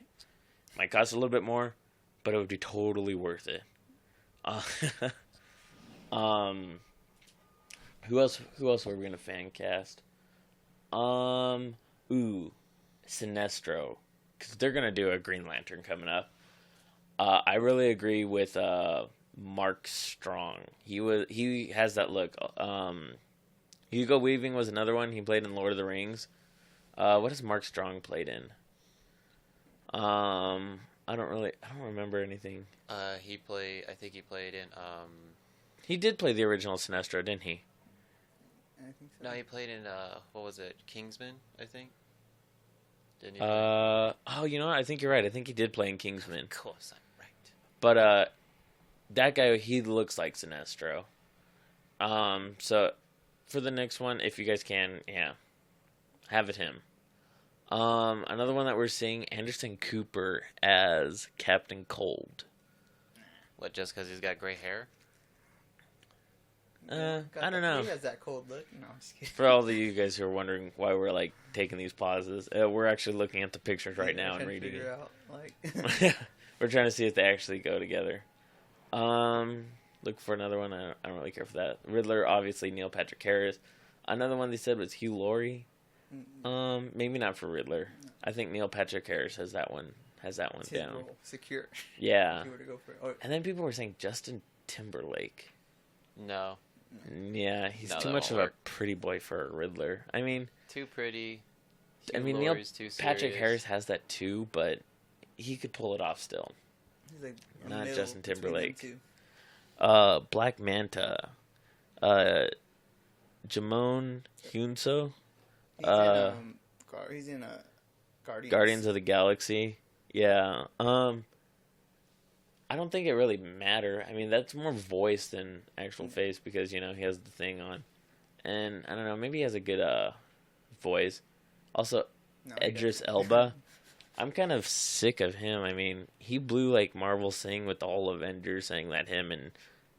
Might cost a little bit more, but it would be totally worth it. Who else were we gonna fan cast? Sinestro, because they're gonna do a Green Lantern coming up. I really agree with Mark Strong. He has that look. Hugo Weaving was another one. He played in Lord of the Rings. What has Mark Strong played in? I don't remember anything.
I think he played in,
He did play the original Sinestro, didn't he?
I think so.
no, he played in, what was it, Kingsman, I think? Didn't he?
Oh, you know what? I think you're right. I think he did play in Kingsman.
Of course, I'm right.
But that guy, he looks like Sinestro. So for the next one, if you guys can, yeah, Have it him. Another one that we're seeing, Anderson Cooper as Captain Cold.
What, just because he's got gray hair?
I don't know.
He has that cold look. No, I'm just kidding.
For all of you guys who are wondering why we're like taking these pauses, we're actually looking at the pictures right now and reading it.
Out, like...
We're trying to see if they actually go together. Look for another one. I don't really care for that. Riddler, obviously Neil Patrick Harris. Another one they said was Hugh Laurie. Maybe not for Riddler. I think Neil Patrick Harris has that one. Down.
Role. Secure.
Yeah.
If you were to go for it. Oh,
And then people were saying Justin Timberlake.
No.
Yeah, he's
No,
too
that
much of
won't
a
work.
pretty boy for a Riddler. I mean,
Too pretty.
I
Hugh
mean Neil
Laurie's too
Patrick
serious.
Harris has that too, but he could pull it off still.
he's like a
Not
middle
Justin
between
Timberlake.
them two.
Black Manta. Jamon Hunso.
He's in Guardians.
Guardians of the Galaxy. Yeah. I don't think it really matter. I mean, that's more voice than actual face because, he has the thing on. And, I don't know, maybe he has a good voice. Also,
No, he
Idris
doesn't.
Elba. I'm kind of sick of him. I mean, he blew, like, Marvel saying with all Avengers, saying that him and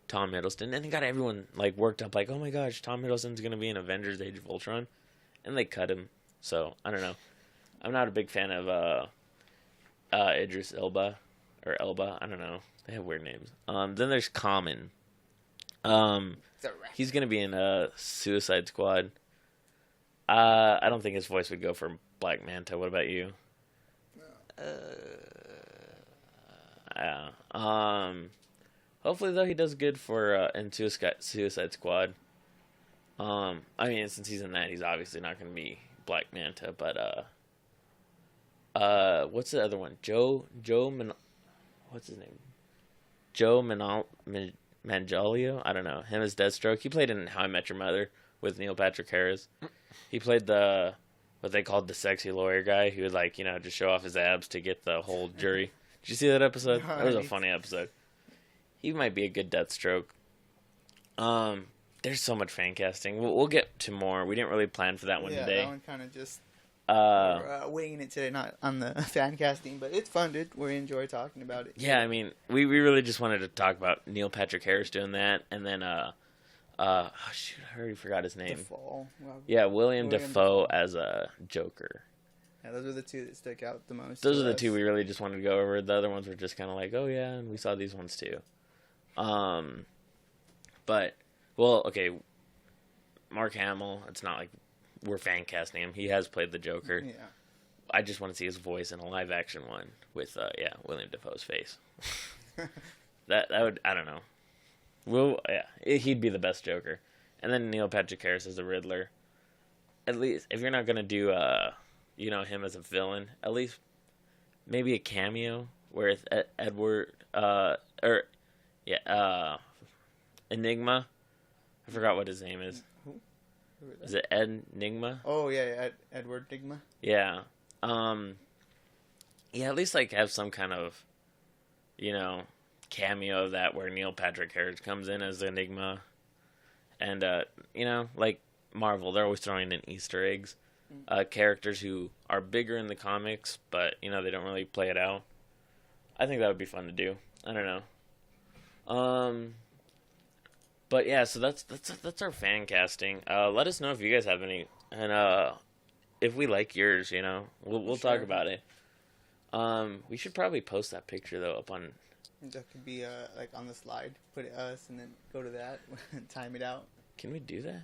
Tom Hiddleston, and he got everyone, like, worked up, like, oh my gosh, Tom Hiddleston's going to be in Avengers Age of Ultron. And they cut him. So, I don't know. I'm not a big fan of Idris Elba. Or Elba, I don't know. They have weird names. Then there's Common.
He's a rat.
He's going to be in Suicide Squad. I don't think his voice would go for Black Manta. What about you? Yeah. Hopefully, though, he does good for in Suicide Squad. I mean, since he's in that, he's obviously not going to be Black Manta. But what's the other one? What's his name? Joe Manganiello? I don't know. Him as Deathstroke. He played in How I Met Your Mother with Neil Patrick Harris. He played what they called the sexy lawyer guy who would, like, just show off his abs to get the whole jury. Did you see that episode? That was a funny episode. He might be a good Deathstroke. There's so much fan casting. We'll get to more. We didn't really plan for that one today.
That one kind of just
Uh,
winging it today, not on the fan casting, but it's fun, dude. We enjoy talking about it.
yeah, I mean, we really just wanted to talk about Neil Patrick Harris doing that, and then oh shoot, I already forgot his name.
Defoe. Well,
Yeah, William
William
Dafoe
Dafoe.
as a Joker.
yeah, those are the two that stick out the most.
Those
to
are the
us.
two we really just wanted to go over. The other ones were just kind of like, oh yeah, and we saw these ones too. But well, okay, Mark Hamill. It's not like we're fan casting him. He has played the Joker.
Yeah.
I just want to see his voice in a live action one with William Dafoe's face. that would, I don't know. Well, yeah, he'd be the best Joker. And then Neil Patrick Harris as the Riddler. At least if you're not gonna do him as a villain, at least maybe a cameo where it's Edward Enigma. I forgot what his name is.
Who is that?
Is it Enigma?
Oh yeah, Edward Digma.
Yeah. At least like have some kind of, cameo of that where Neil Patrick Harris comes in as Enigma. And, like Marvel, they're always throwing in Easter eggs. Characters who are bigger in the comics, but, they don't really play it out. I think that would be fun to do. I don't know. But yeah, so that's our fan casting. Let us know if you guys have any, and if we like yours, we'll
Sure.
talk about it. We should probably post that picture though up on.
That could be like on the slide. Put it us and then go to that. Time it out.
Can we do that?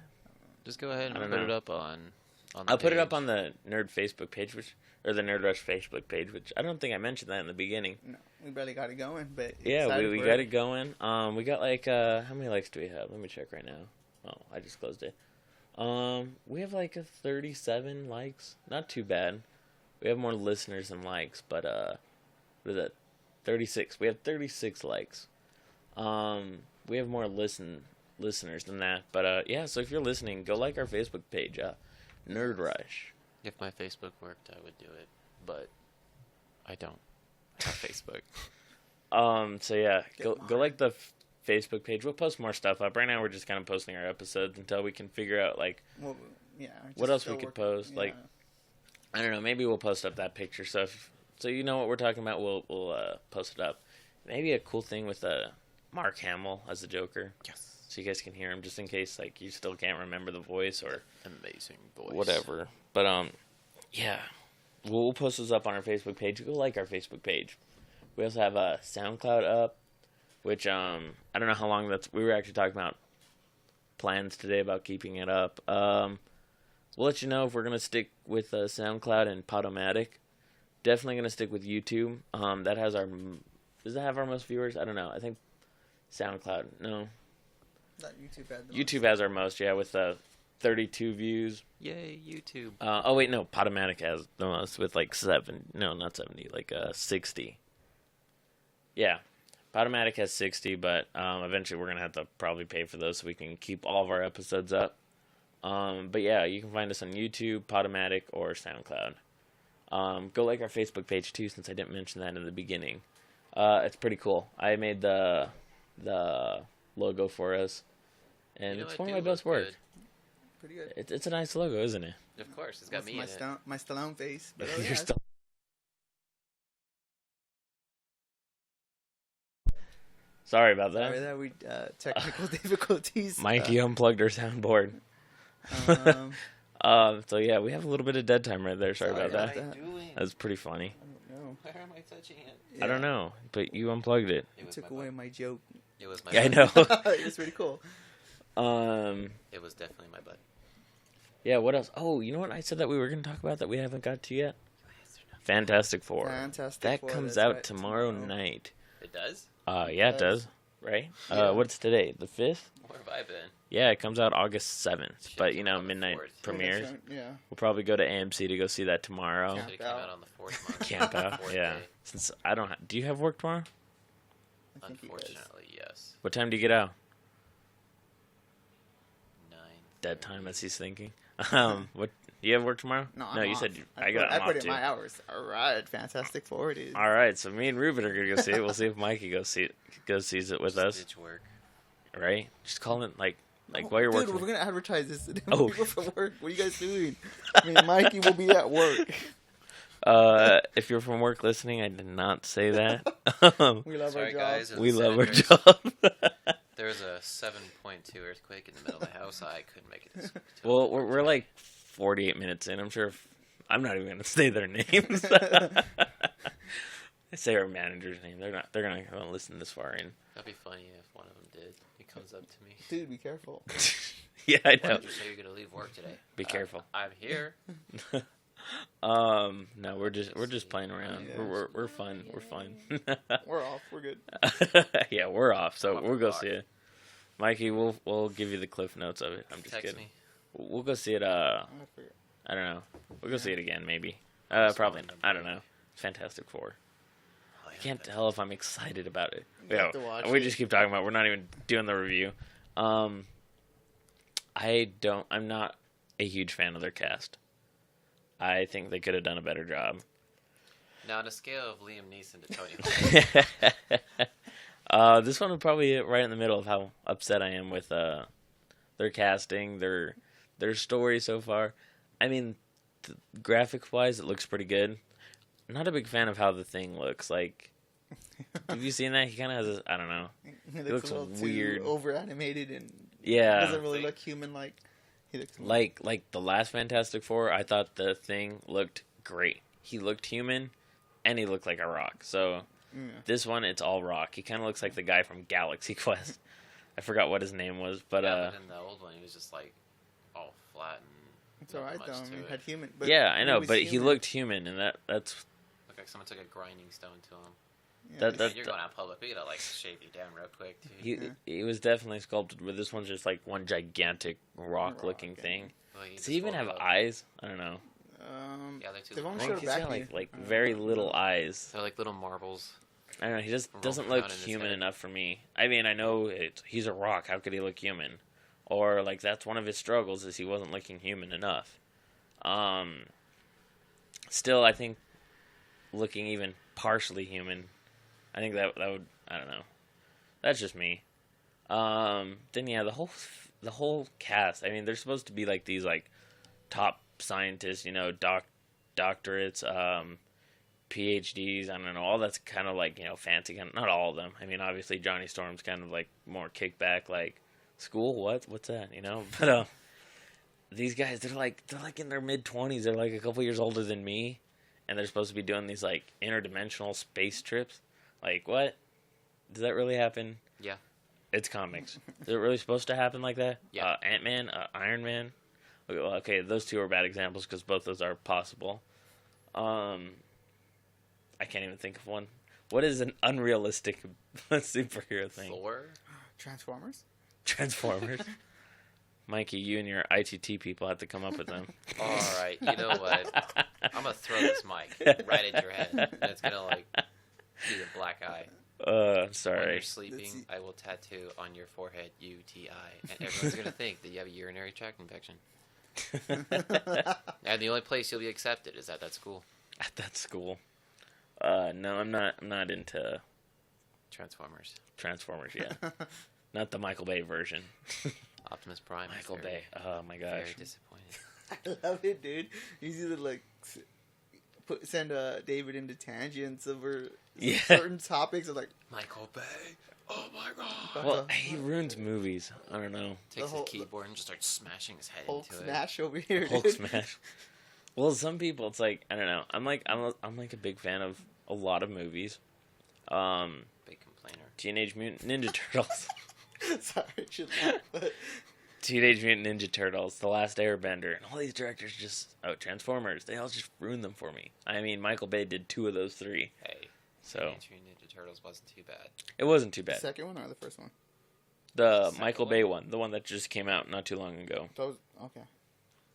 Just go ahead
I don't
and put
know.
it up on the
I'll put it up
page.
on the Nerd Facebook page, or the Nerd Rush Facebook page, which I don't think I mentioned that in the begining.
No, we barely got it going, but
Yeah,
excited
we
for
got it going. We got like how many likes do we have? Let me check right now. Oh, I just closed it. We have like 37 likes. Not too bad. We have more listeners than likes, but what is that? 36. We have 36 likes. We have more listeners than that. But yeah, so if you're listening, go like our Facebook page, Nerd Rush.
If my Facebook worked, I would do it, but I don't have Facebook.
So yeah, go
mine.
like the Facebook page. We'll post more stuff up. Right now we're just kind of posting our episodes until we can figure out like
Well, yeah.
what
just
else we
still
could
working-
post. Like
yeah.
I don't know. Maybe we'll post up that picture. So you know what we're talking about. We'll post it up. Maybe a cool thing with Mark Hamill as the Joker.
Yes.
So you guys can hear him, just in case like you still can't remember the voice or
Amazing voice.
whatever. But yeah, we'll post this up on our Facebook page. Go like our Facebook page. We also have a SoundCloud up, which I don't know how long that's. We were actually talking about plans today about keeping it up. We'll let you know if we're gonna stick with SoundCloud and Podomatic. Definitely gonna stick with YouTube. That has our. Does that have our most viewers? I don't know. I think SoundCloud. No.
Not YouTube had the
YouTube has our most, yeah, with 32 views.
Yay, YouTube.
Oh wait, no, Podomatic has the most with like 60. Yeah, Podomatic has 60, but eventually we're gonna have to probably pay for those so we can keep all of our episodes up. But yeah, you can find us on YouTube, Podomatic, or SoundCloud. Go like our Facebook page too, since I didn't mention that in the beginning. It's pretty cool. I made the logo for us, and
You know,
it's
it
one of
do
my best
look
work.
good.
Pretty good.
It's a nice logo, isn't it?
Of course, it's got me in it.
My Stallone face. But
You're
yeah,
still. Sorry about that.
sorry that we technical difficulties.
Mikey unplugged our soundboard.
Um,
So yeah, we have a little bit of dead time right there. Sorry about
Sorry
that.
about
What am I doing?
That's pretty funny.
no.
Where am I touching it?
I don't know, but you unplugged it.
It was
Took
my
away
butt.
my joke.
It was my
Yeah, I
butt.
know.
It was pretty cool.
It was definitely my butt.
Yeah. What else? Oh, you know what I said that we were going to talk about that we haven't got to yet? Fantastic Four.
Fantastic
That
Four,
comes
that's
out
right,
tomorrow night.
It does?
Yeah, it does. Right?
Yeah.
What's today? The 5th?
Where have I been?
Yeah, it comes out August 7th.
Shit,
But,
came out on the
midnight
4th.
premieres.
Yeah.
We'll probably go to AMC to go see that tomorrow.
Yeah.
Should have came out on the 4th month.
Camp out.
Fourth
Yeah.
day.
Since I don't. Do you have work tomorrow?
I think he does.
Unfortunately, yes.
What time do you get out?
9.
Dead time as he's thinking. What? Do you have work tomorrow?
No, I'm
you
off.
said
I
got. I'm
put
off
in
too.
my hours. All right, Fantastic Four it is.
All right, so me and Ruben are gonna go see it. We'll see if Mikey sees it with
Just
us.
ditch work.
Right? Just call it like
Oh,
while you're
dude,
working.
we're gonna advertise this.
Oh.
People from work. What are you guys doing? I mean, Mikey will be at work.
If you're from work listening, I did not say that.
We love
Sorry,
our job.
guys.
We love our
Senators.
job.
There was a 7.2 earthquake in the middle of my house. I couldn't make it.
Well, we're like 48 minutes in. I'm sure. I'm not even gonna say their names. I say our manager's name. They're not. They're gonna listen this far in.
That'd be funny if one of them did. He comes up to me.
Dude, be careful.
Yeah, I
Why
know.
did you say you're gonna leave work today?
Be careful.
I'm here.
No, we're just playing around.
Yeah.
We're fun. We're fun.
We're off. We're good.
Yeah, we're off. So
Off
we'll
the
go
clock.
see it. Mikey, we'll give you the cliff notes of it. I'm just
Text
kidding.
me.
We'll go see it.
I forget.
I don't know. We'll go see it again, maybe.
Just
Probably
wanted
not.
to
I don't
break.
know. Fantastic Four.
Oh,
I can't
yeah,
tell if I'm excited about it.
You
Yeah,
have to watch
we
it.
just keep talking about it. We're not even doing the review. I'm not a huge fan of their cast. I think they could have done a better job.
Now, on a scale of Liam Neeson to Tony Hawk,
This one would probably hit right in the middle of how upset I am with their casting, their story so far. I mean, graphic wise, it looks pretty good. I'm not a big fan of how the Thing looks. Like, have you seen that? He kind of has I don't know.
He
looks
looks a little
weird.
too over animated and
Yeah,
doesn't really look human like. He looks
like the last Fantastic Four, I thought the Thing looked great. He looked human, and he looked like a rock. So
Yeah.
this one, it's all rock. He kind of looks like the guy from Galaxy Quest. I forgot what his name was, but
yeah, but in the old one, he was just like all flat and
It's alright
nothing
though.
much
I
to
mean,
it.
had human.
yeah, I know.
was
But he
human.
looked human, and that's
Looked like someone took a grinding stone to him.
Yeah,
that-
Man,
that-
you're going out public. We gotta like shave you down real quick, dude.
he was definitely sculpted. Where this one's just like one gigantic rock-looking
Rock,
thing.
Well, he
Does
just
he even
folded
have
up.
eyes? I don't know.
Yeah, they're too
They've
little.
only
I
showed
think he's
back
got
view.
like
I don't
very
know.
little eyes.
They're like little marbles.
I don't know. He just
Roll
doesn't
around
look
in his
human
head.
enough for me. I mean, I know he's a rock. How could he look human? Or like that's one of his struggles is he wasn't looking human enough. Still, I think looking even partially human, I think that would I don't know. That's just me. Then yeah, the whole cast. I mean, they're supposed to be like these like top scientists, doctorates, PhDs. I don't know. All that's kind of like, fancy. Not all of them. I mean, obviously Johnny Storm's kind of like more kickback, like school. What's that? But these guys, they're like in their mid-20s. They're like a couple years older than me, and they're supposed to be doing these like interdimensional space trips. Like, what? Does that really happen?
Yeah.
It's comics. Is it really supposed to happen like that?
Yeah.
Ant-Man, Iron Man. Okay, those two are bad examples because both those are possible. I can't even think of one. What is an unrealistic superhero thing?
Thor?
Transformers.
Transformers. Mikey, you and your ITT people have to come up with them.
All right, you know what? I'm going to throw this mic right at your head. And it's going to, like, be a black eye. When
Sorry.
you're sleeping, I will tattoo on your forehead UTI. And everyone's going to think that you have a urinary tract infection. And the only place you'll be accepted is at that school.
At that school. No, I'm not into
Transformers.
Transformers yet. Not the Michael Bay version.
Optimus Prime.
Michael
is very,
Bay. Oh my
Very
gosh.
disappointed.
I love it, dude. You see the like send David into tangents over
Yeah.
certain topics. Of like
Michael Bay. Oh my god.
Well, he ruins movies. I don't know.
Takes
whole-
his keyboard and just starts smashing his head
Hulk
into
smash over here.
Hulk
dude.
smash. Well, some people, it's like, I don't know. I'm like a big fan of a lot of movies.
it. Big complainer.
Teenage Mutant Ninja Turtles.
Sorry, I should laugh, but
Teenage Mutant Ninja Turtles, The Last Airbender, and all these directors Transformers, they all just ruined them for me. I mean, Michael Bay did 2 of those 3,
Hey.
so
Teenage Mutant Ninja Turtles wasn't too bad.
it wasn't too
the
bad.
second one or the first one?
The
Second
Michael
one?
Bay one, the one that just came out not too long ago.
Those okay.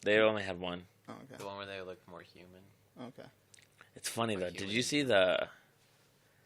They only had one.
Oh,
The
okay.
one where they look more human.
Okay.
It's funny, though.
Like
Did
human.
you see the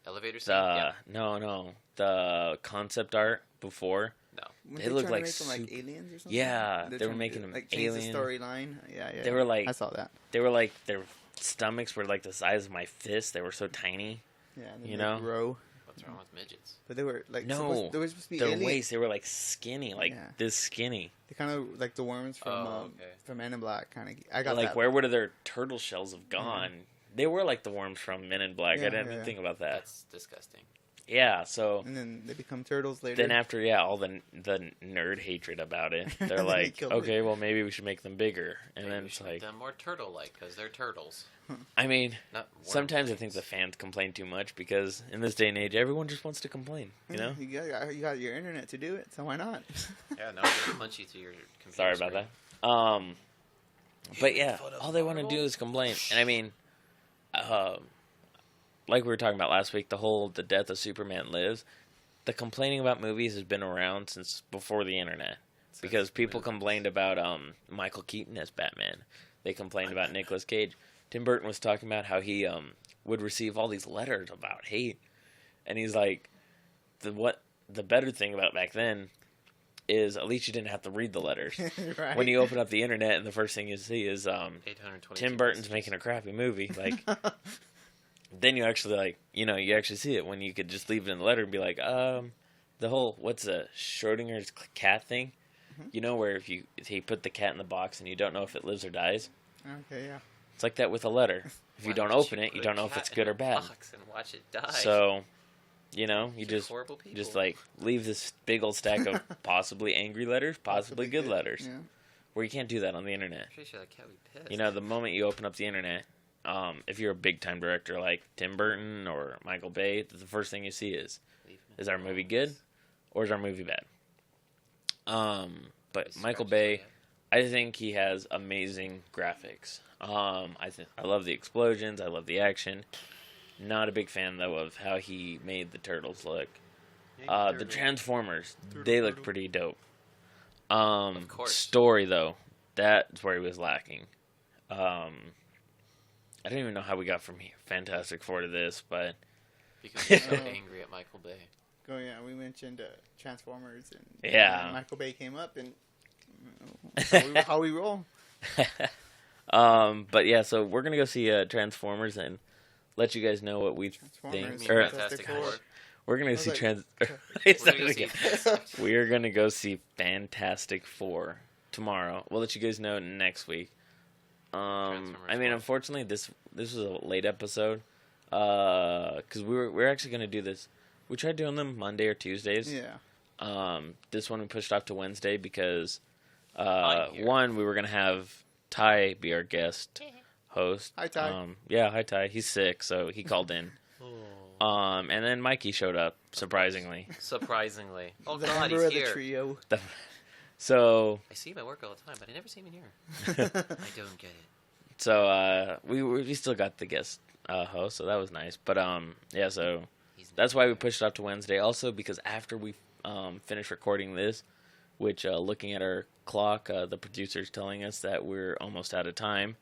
Elevator scene? Yeah.
no, the concept art before?
No.
When
They look
trying
like
to make them like
super-
aliens or something.
Yeah,
They're
they were
trying to,
making them
like change
alien.
the storyline. Yeah.
They were like-
I saw that.
They were like, their stomachs were like the size of my fist. They were so tiny.
Yeah, and then
You
they
know?
grow.
What's wrong with midgets?
But they were like
No,
they were supposed to be
Their
alien.
waist, they were like skinny, like
Yeah.
this skinny.
They kind of like the worms from
Oh, okay.
from Men in Black. Kind of. I got
Like,
that.
where would their turtle shells have gone? They were like the worms from Men in Black.
Yeah,
I didn't
yeah.
think about that.
That's disgusting.
Yeah, so
And then they become turtles later.
then after, all the nerd hatred about it, they're
They
like,
killed
okay,
it.
well, maybe we should make them bigger. And
Maybe
then
we
it's
should make
like,
them more turtle-like because they're turtles.
I mean,
Not
sometimes I
worms.
think the fans complain too much because in this day and age, everyone just wants to complain, you know?
you got your internet to do it, so why not?
Yeah, now I'm gonna punch you through your computer.
Sorry about
screen.
that. But
You
yeah,
foot of
all they want to
Marvel?
do is complain. And I mean, like we were talking about last week, the death of Superman Lives. The complaining about movies has been around since before the internet.
Since
Because
the
people
movies.
complained about Michael Keaton as Batman. They complained about Nicolas Cage. Tim Burton was talking about how he would receive all these letters about hate. And he's like, the better thing about back then is at least you didn't have to read the letters.
Right.
When you open up the internet and the first thing you see is
822
Tim Burton's
messages.
making a crappy movie, like then you actually you actually see it when you could just leave it in the letter and be like, the whole what's a Schrodinger's cat thing, where if he put the cat in the box and you don't know if it lives or dies.
Okay, yeah.
It's like that with a letter. If you
Why
don't
would
open it,
put
you
a
don't know if
cat
it's
in
good
a
or bad.
box and watch it die.
So, you
Such
just
horrible people.
just like leave this big old stack of possibly angry letters, possibly good letters,
Yeah.
where you can't do that on the internet.
Pretty sure that cat would be pissed.
The moment you open up the internet, if you're a big time director like Tim Burton or Michael Bay, the first thing you see is
Leave him
our movie
alone.
good or is our movie bad? But
He
Michael
scratches
Bay,
my head.
I think he has amazing graphics. I love the explosions, I love the action. Not a big fan though of how he made the turtles look. The Transformers, they look pretty dope.
Of course.
Story though, that's where he was lacking. I don't even know how we got from here, Fantastic Four to this, but
Because he's so angry at Michael Bay.
Oh yeah, we mentioned Transformers and
Yeah.
Michael Bay came up and how we roll.
But yeah, so we're gonna go see Transformers and let you guys know what we
Transformers,
think.
You mean
Or,
Fantastic
Four.
Four?
we're gonna
was
see
like-
It's
We're
not
gonna
gonna
see-
get- We're gonna go see Fantastic Four tomorrow. We'll let you guys know next week. I mean, unfortunately, this was a late episode, because we're actually gonna do this. We tried doing them Monday or Tuesdays.
Yeah.
This one we pushed off to Wednesday because,
I'm here.
one, we were gonna have Ty be our guest host.
Hi, Ty.
Yeah, hi Ty. He's sick, so he called in. And then Mikey showed up surprisingly.
Surprisingly. Oh
The
God,
member
he's
of the
here.
trio.
So
I see him at work all the time, but I never see him in here. I don't get it.
So we still got the guest host, so that was nice. But yeah, so that's why we pushed it up to Wednesday. Also because after we finish recording this, which looking at our clock, the producer's telling us that we're almost out of time.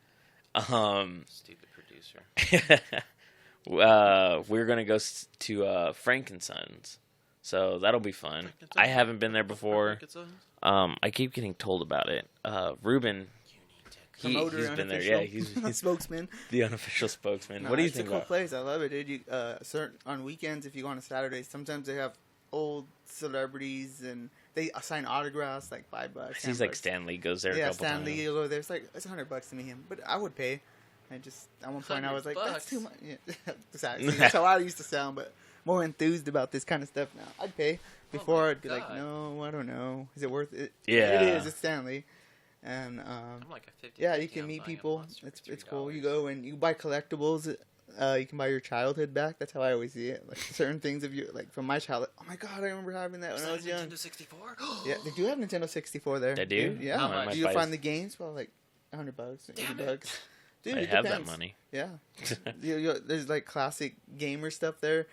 Stupid producer.
We're gonna go to Frankensons, so that'll be fun. I haven't been there before. I keep getting told about it. Ruben.
Promoter,
He's been there.
unofficial
Yeah, he's
spokesman.
the unofficial spokesman.
No,
What do you
it's
think
a cool
about?
place. I love it, dude. You, certain on weekends, if you go on a Saturday, sometimes they have old celebrities and they assign autographs like $5.
He's
$10.
like Stan Lee goes there.
Yeah,
a couple
Stan Lee
times.
will go there. It's like it's $100 to meet him, but I would pay. I just at one point I was like, that's
$100.
too much. Yeah. Exactly. That's how I used to sound, but more enthused about this kind of stuff now. I'd pay. Before
my
I'd be like,
God.
no, I don't know. Is it worth it?
Yeah.
It is. It's Stanley. And
I'm like a 50.
yeah, you can meet people. It's cool. You go and you buy collectibles. You can buy your childhood back. That's how I always see it. Like certain things of you, like from my childhood. Oh my god, I remember having that when I was young.
Nintendo 64.
Yeah, they do have Nintendo 64 there.
They do?
Dude, yeah.
How much?
Do you find the games? Well, like $100,
Damn
$80.
it.
Dude,
I
it
have
depends.
that money.
Yeah. There's like classic gamer stuff there.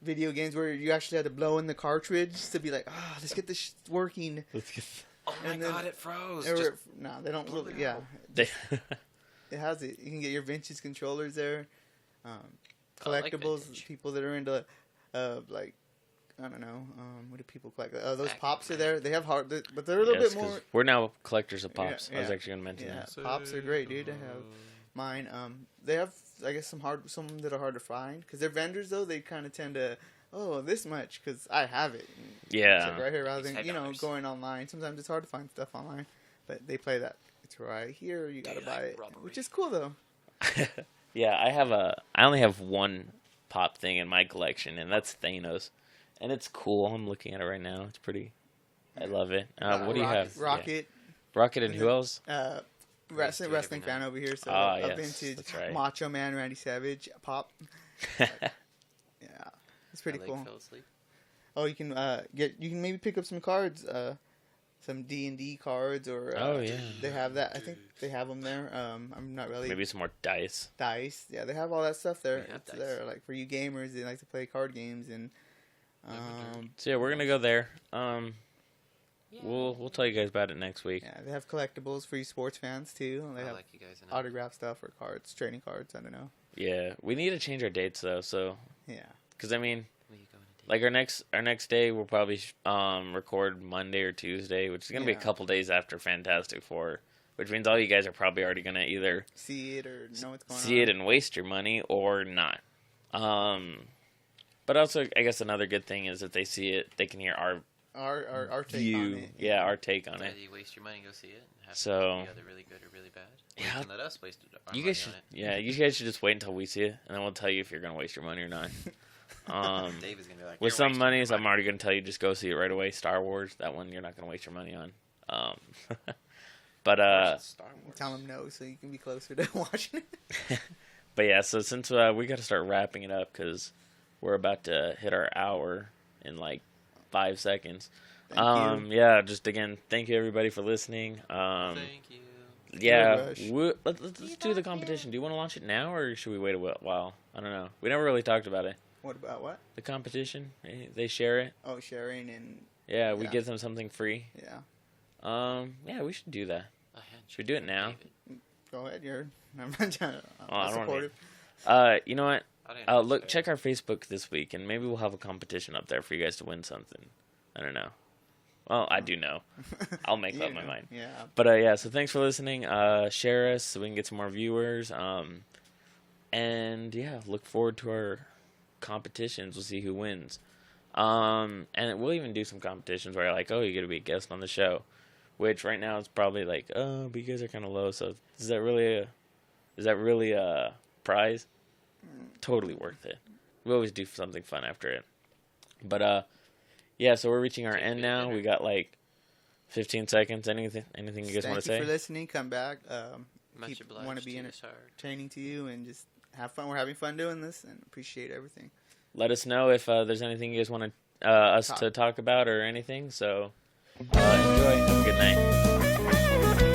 Video games where you actually had to blow in the cartridge to be like, let's get this working.
Let's get.
Oh my
And then-
God, it froze.
Or-
Just
no, they don't
blow
really.
it
Yeah,
out.
They,
it has it. You can get your vintage controllers there.
I like
Collectibles,
vintage.
people that are into, like, I don't know, what do people collect? Those
Back
pops
in
are
the
there. They have hard, but they're a little
yes,
bit
'cause
more.
we're now collectors of
Yeah,
pops. I was
yeah.
actually gonna mention
Yeah,
that.
pops are great, dude. I have mine. They have, I guess, some that are hard to find because they're vendors though. They kind of tend to, this much because I have it. And
Yeah.
it's right here rather
It's
than
$5.
going online. Sometimes it's hard to find stuff online, but they play that. It's right here. You gotta
Daylight
buy it,
robbery.
which is cool though.
Yeah, I only have one pop thing in my collection, and that's Thanos, and it's cool. I'm looking at it right now. It's pretty. I love it. What do you have?
Rocket.
Yeah. Rocket and who else?
Wrestling
do it every
fan
night.
over here, so
Ah,
a
yes,
vintage
that's right.
Macho Man Randy Savage pop. Yeah, it's pretty
my
cool.
leg fell asleep.
Oh, you can you can maybe pick up some cards, some D&D cards, or
Oh, yeah.
they have that. I think they have them there. I'm not really
Maybe some more dice.
dice. Yeah, they have all that stuff there.
We have
It's
dice.
there, like for you gamers, they like to play card games and.
So yeah, we're gonna go there. We'll tell you guys about it next week.
Yeah, they have collectibles for you sports fans too. They
I
have
like you guys enough.
autograph stuff or cards, trading cards. I don't know.
Yeah, we need to change our dates though. So,
Yeah.
because I mean,
Where you going to
like our next day, we'll probably record Monday or Tuesday, which is gonna be a
Yeah.
couple days after Fantastic Four, which means all you guys are probably already gonna either
See it or know what's going on.
see it and waste your money or not. But also, I guess another good thing is if they see it, they can hear our
Our take
view.
on it.
Yeah, our take on it.
Whether you waste your money, go see it. And have
So-
it be either really good or really bad. Or
Yeah.
you can let us waste our
You
money
guys should,
on it.
yeah, you guys should just wait until we see it, and then we'll tell you if you're gonna waste your money or not.
Dave is gonna be like,
With
"You're
some
wasting
monies,
your
I'm already gonna tell you just go see it right away. Star Wars, that one you're not gonna waste your money on. But
Star Wars.
Tell them no, so you can be closer to watching it.
but yeah, so since we got to start wrapping it up because we're about to hit our hour in like 5 seconds.
Thank you.
Yeah, just again, thank you everybody for listening.
Thank you.
Yeah,
rush.
let's do the competition. Do you want to launch it now or should we wait a while? I don't know. We never really talked about it.
What about what?
The competition, they share it.
Oh, sharing and
Yeah, we
Yeah.
give them something free.
yeah.
Yeah, we should do that.
A handshake
Should we do it
from
now?
David.
Go ahead, you're. I'm
I don't
supportive.
You know what?
I didn't know
Look,
this
check our Facebook this week, and maybe we'll have a competition up there for you guys to win something. I don't know. Well, I do know. I'll make
You
up my
know,
mind.
Yeah.
But yeah, so thanks for listening. Share us so we can get some more viewers. And yeah, look forward to our competitions. We'll see who wins. And we'll even do some competitions where you're like, oh, you get to be a guest on the show, which right now it's probably like, oh, but you guys are kind of low. So is that really a prize? Totally worth it. We always do something fun after it. But yeah. So we're reaching our end now. We got like 15 seconds. Anything you guys want to
Thank you
say?
for listening. Come back.
Much obliged.
Want to be
to you, sir.
entertaining to you and just have fun. We're having fun doing this and appreciate everything.
Let us know if there's anything you guys want us to talk about or anything. So enjoy. Have a good night.